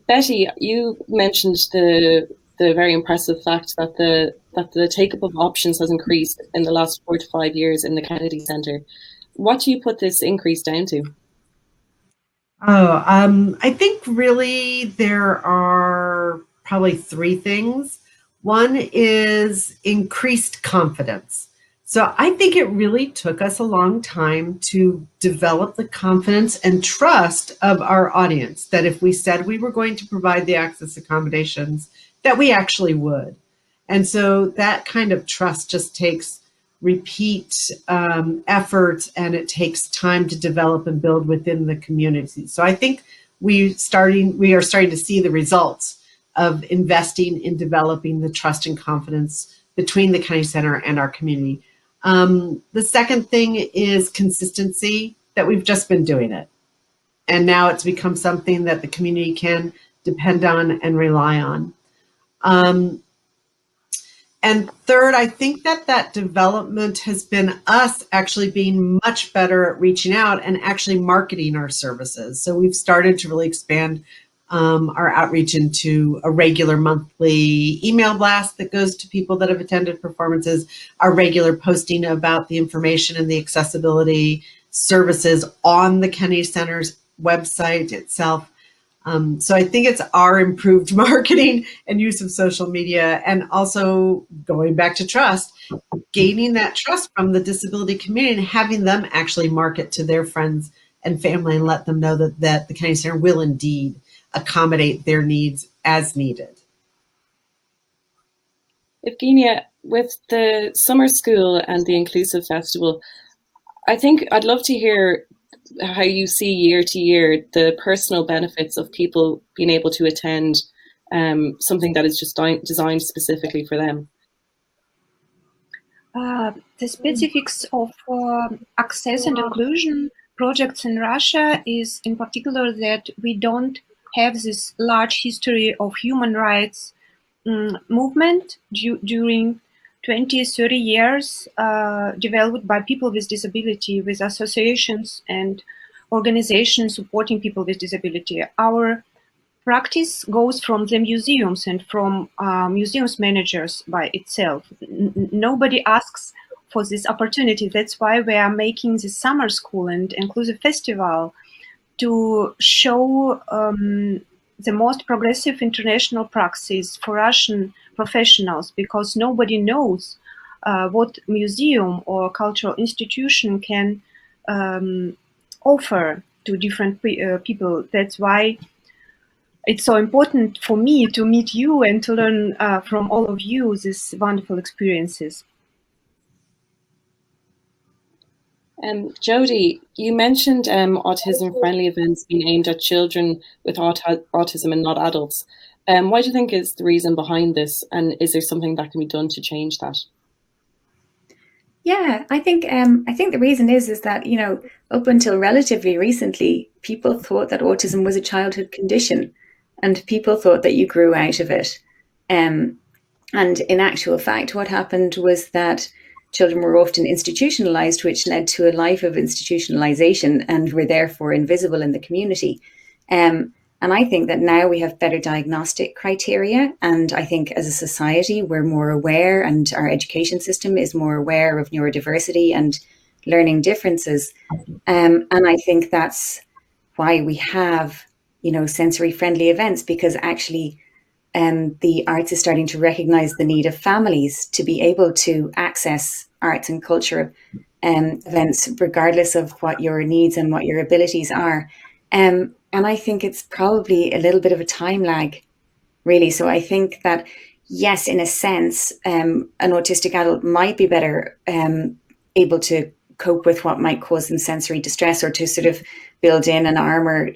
Betty, you mentioned the very impressive fact that the take-up of options has increased in the last 4 to 5 years in the Kennedy Centre. What do you put this increase down to? I think really there are probably 3 things. One is increased confidence. So I think it really took us a long time to develop the confidence and trust of our audience that if we said we were going to provide the access accommodations, that we actually would. And so that kind of trust just takes repeat effort, and it takes time to develop and build within the community. So I think we are starting to see the results of investing in developing the trust and confidence between the Kennedy Center and our community. The second thing is consistency, that we've just been doing it. And now it's become something that the community can depend on and rely on. And third, I think that development has been us actually being much better at reaching out and actually marketing our services. So we've started to really expand our outreach into a regular monthly email blast that goes to people that have attended performances, our regular posting about the information and the accessibility services on the Kennedy Center's website itself. So I think it's our improved marketing and use of social media, and also going back to trust, gaining that trust from the disability community and having them actually market to their friends and family and let them know that the Kennedy Center will indeed accommodate their needs as needed. Evgenia, with the summer school and the Inclusive Festival, I think I'd love to hear how you see year to year the personal benefits of people being able to attend something that is just designed specifically for them. The specifics of access and inclusion projects in Russia is in particular that we don't have this large history of human rights movement during 20, 30 years developed by people with disability, with associations and organizations supporting people with disability. Our practice goes from the museums and from museums managers by itself. Nobody asks for this opportunity. That's why we are making this summer school and inclusive festival to show the most progressive international practice for Russian professionals, because nobody knows what museum or cultural institution can offer to different people. That's why it's so important for me to meet you and to learn from all of you these wonderful experiences. Jody, you mentioned autism-friendly events being aimed at children with autism and not adults. What do you think is the reason behind this, and is there something that can be done to change that? Yeah, I think the reason is that, you know, up until relatively recently, people thought that autism was a childhood condition, and people thought that you grew out of it. And in actual fact, what happened was that children were often institutionalized, which led to a life of institutionalization, and were therefore invisible in the community. And I think that now we have better diagnostic criteria. And I think as a society, we're more aware, and our education system is more aware of neurodiversity and learning differences. And I think that's why we have, you know, sensory friendly events, because actually the arts is starting to recognize the need of families to be able to access arts and culture events, regardless of what your needs and what your abilities are. And I think it's probably a little bit of a time lag, really. So I think that, yes, in a sense, an autistic adult might be better able to cope with what might cause them sensory distress, or to sort of build in an armor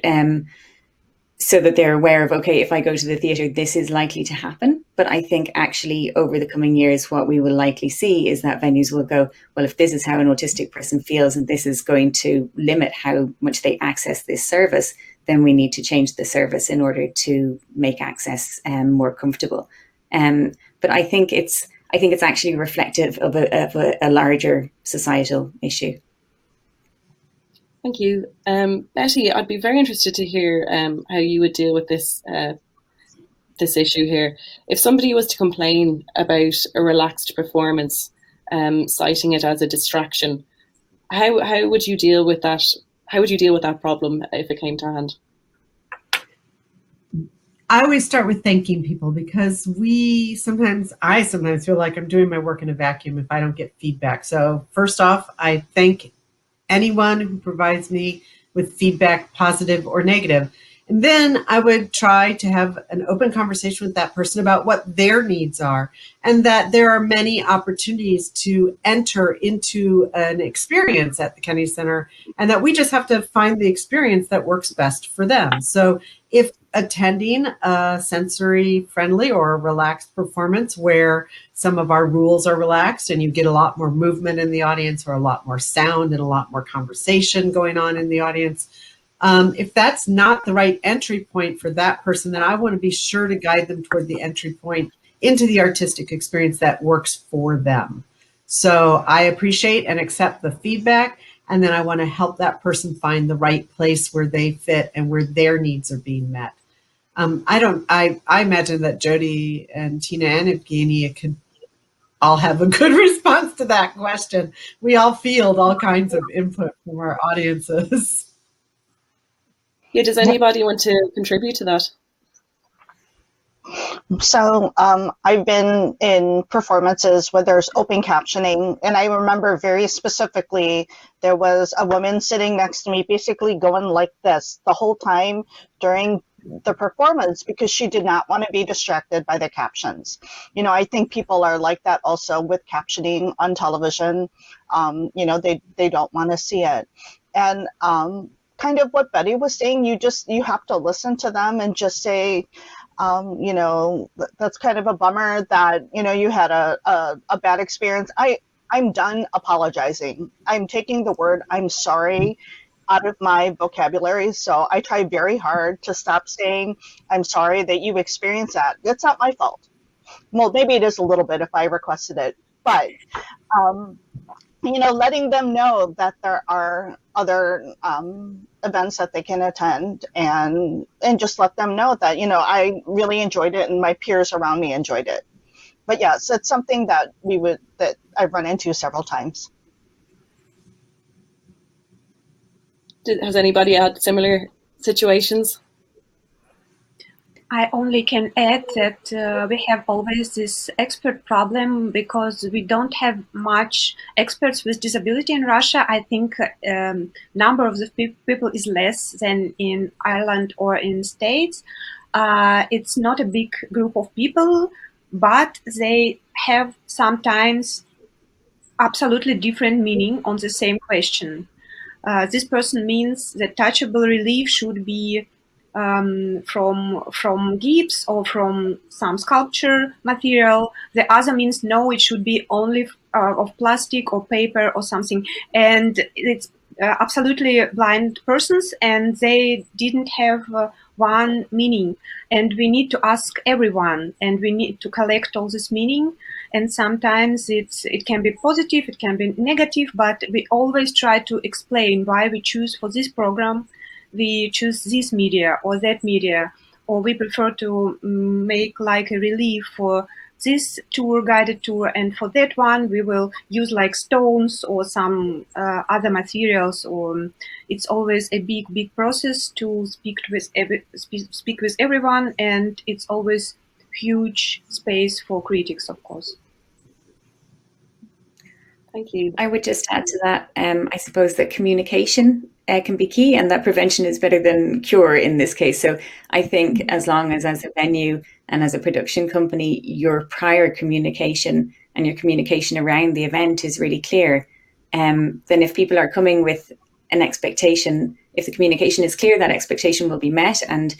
so that they're aware of, okay, if I go to the theatre, this is likely to happen. But I think actually over the coming years, what we will likely see is that venues will go, well, if this is how an autistic person feels, and this is going to limit how much they access this service, then we need to change the service in order to make access more comfortable. But I think it's actually reflective of a larger societal issue. Thank you. Betty, I'd be very interested to hear how you would deal with this issue here. If somebody was to complain about a relaxed performance, citing it as a distraction, how would you deal with that? How would you deal with that problem if it came to hand? I always start with thanking people, because I sometimes feel like I'm doing my work in a vacuum if I don't get feedback. So first off, I thank anyone who provides me with feedback, positive or negative. And then I would try to have an open conversation with that person about what their needs are, and that there are many opportunities to enter into an experience at the Kennedy Center, and that we just have to find the experience that works best for them. So if attending a sensory friendly or a relaxed performance where some of our rules are relaxed and you get a lot more movement in the audience, or a lot more sound and a lot more conversation going on in the audience, if that's not the right entry point for that person, then I want to be sure to guide them toward the entry point into the artistic experience that works for them. So I appreciate and accept the feedback, and then I want to help that person find the right place where they fit and where their needs are being met. I imagine that Jody and Tina and Evgenia could all have a good response to that question. We all field all kinds of input from our audiences. Yeah, does anybody want to contribute to that? So I've been in performances where there's open captioning, and I remember very specifically there was a woman sitting next to me basically going like this the whole time during the performance, because she did not want to be distracted by the captions. You know, I think people are like that also with captioning on television. You know, they don't want to see it. And kind of what Betty was saying, you have to listen to them and just say, that's kind of a bummer that, you had a bad experience. I'm done apologizing. I'm taking the word I'm sorry out of my vocabulary. So I try very hard to stop saying, I'm sorry that you experienced that. That's not my fault. Well, maybe it is a little bit if I requested it, but um, letting them know that there are other events that they can attend, and just let them know that, I really enjoyed it and my peers around me enjoyed it. But yes, it's something that I've run into several times. Has anybody had similar situations? I only can add that we have always this expert problem because we don't have much experts with disability in Russia. I think number of the people is less than in Ireland or in States. It's not a big group of people, but they have sometimes absolutely different meaning on the same question. This person means that touchable relief should be from gips or from some sculpture material. The other means no, it should be only of plastic or paper or something. And it's absolutely blind persons, and they didn't have one meaning. And we need to ask everyone, and we need to collect all this meaning. And sometimes it can be positive, it can be negative, but we always try to explain why we choose for this program, we choose this media or that media, or we prefer to make like a relief for this tour, guided tour, and for that one we will use like stones or some other materials. Or it's always a big process to speak with everyone, and it's always huge space for critics, of course. Thank you. I would just add to that, I suppose that communication can be key, and that prevention is better than cure in this case. So I think as long as a venue and as a production company, your prior communication and your communication around the event is really clear, then if people are coming with an expectation, if the communication is clear, that expectation will be met, and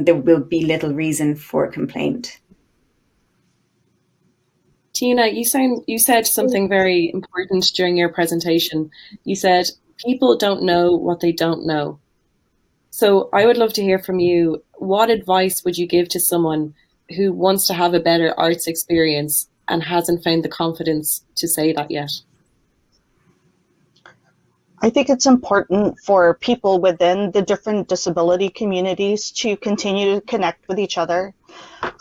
there will be little reason for complaint. Tina, you said something very important during your presentation. You said people don't know what they don't know. So I would love to hear from you. What advice would you give to someone who wants to have a better arts experience and hasn't found the confidence to say that yet? I think it's important for people within the different disability communities to continue to connect with each other.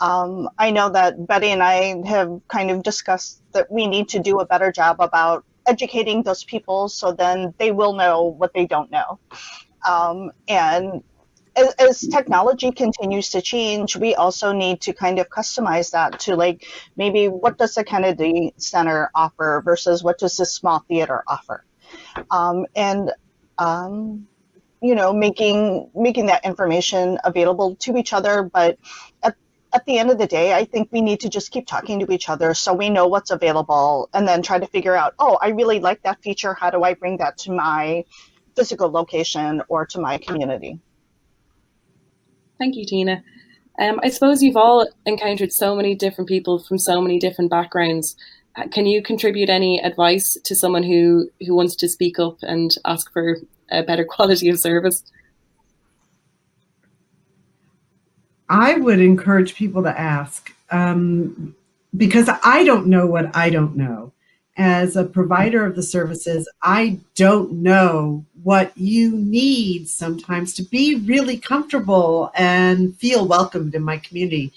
I know that Betty and I have kind of discussed that we need to do a better job about educating those people so then they will know what they don't know. And as technology continues to change, we also need to kind of customize that to like maybe what does the Kennedy Center offer versus what does this small theater offer. Making that information available to each other. But at the end of the day, I think we need to just keep talking to each other so we know what's available, and then try to figure out, oh, I really like that feature. How do I bring that to my physical location or to my community? Thank you, Tina. I suppose you've all encountered so many different people from so many different backgrounds. Can you contribute any advice to someone who wants to speak up and ask for a better quality of service? I would encourage people to ask because I don't know what I don't know. As a provider of the services, I don't know what you need sometimes to be really comfortable and feel welcomed in my community.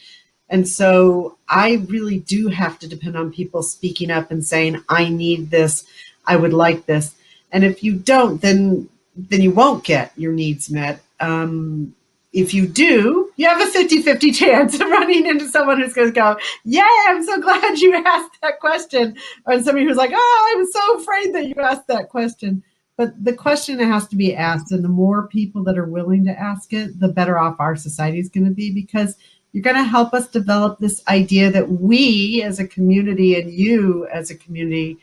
And so I really do have to depend on people speaking up and saying, I need this, I would like this. And if you don't, then you won't get your needs met. If you do, you have a 50-50 chance of running into someone who's going to go, yay, I'm so glad you asked that question. Or somebody who's like, oh, I'm so afraid that you asked that question. But the question has to be asked, and the more people that are willing to ask it, the better off our society is going to be, because you're going to help us develop this idea that we as a community and you as a community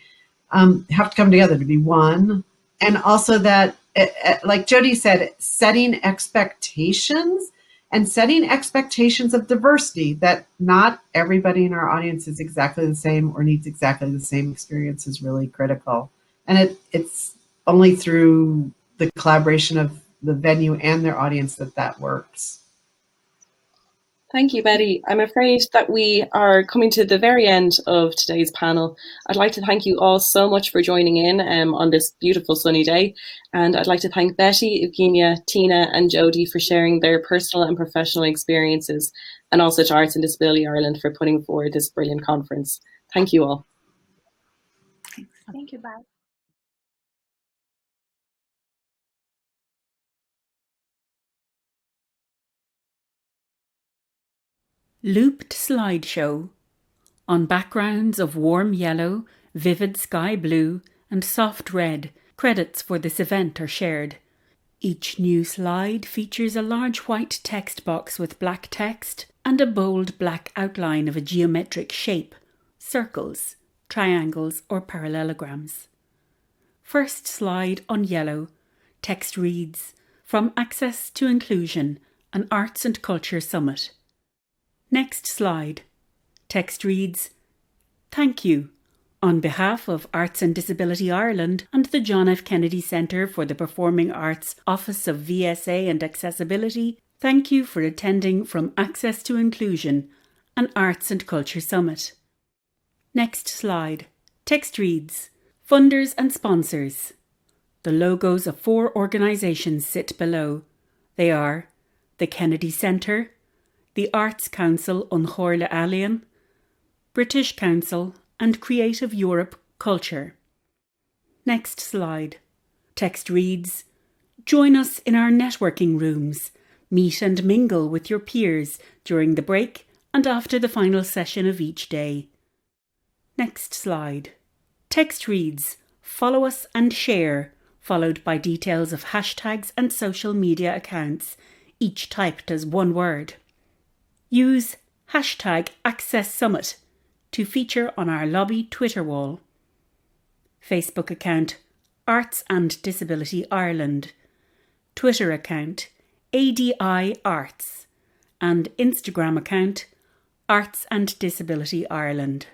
have to come together to be one. And also that, like Jody said, setting expectations and setting expectations of diversity, that not everybody in our audience is exactly the same or needs exactly the same experience, is really critical. And it's only through the collaboration of the venue and their audience that works. Thank you, Betty. I'm afraid that we are coming to the very end of today's panel. I'd like to thank you all so much for joining in on this beautiful sunny day. And I'd like to thank Betty, Evgenia, Tina and Jodie for sharing their personal and professional experiences, and also to Arts and Disability Ireland for putting forward this brilliant conference. Thank you all. Thank you, bye. Looped slideshow. On backgrounds of warm yellow, vivid sky blue, and soft red, credits for this event are shared. Each new slide features a large white text box with black text and a bold black outline of a geometric shape, circles, triangles, or parallelograms. First slide on yellow. Text reads, "From Access to Inclusion, an Arts and Culture Summit." Next slide. Text reads, "Thank you. On behalf of Arts and Disability Ireland and the John F. Kennedy Centre for the Performing Arts Office of VSA and Accessibility, thank you for attending From Access to Inclusion, an Arts and Culture Summit." Next slide. Text reads, "Funders and sponsors." The logos of 4 organisations sit below. They are the Kennedy Centre, the Arts Council An Chomhairle Ealaíon, British Council, and Creative Europe Culture. Next slide. Text reads, "Join us in our networking rooms. Meet and mingle with your peers during the break and after the final session of each day." Next slide. Text reads, "Follow us and share," followed by details of hashtags and social media accounts, each typed as one word. Use hashtag #AccessSummit to feature on our lobby Twitter wall. Facebook account Arts and Disability Ireland, Twitter account ADI Arts, and Instagram account Arts and Disability Ireland.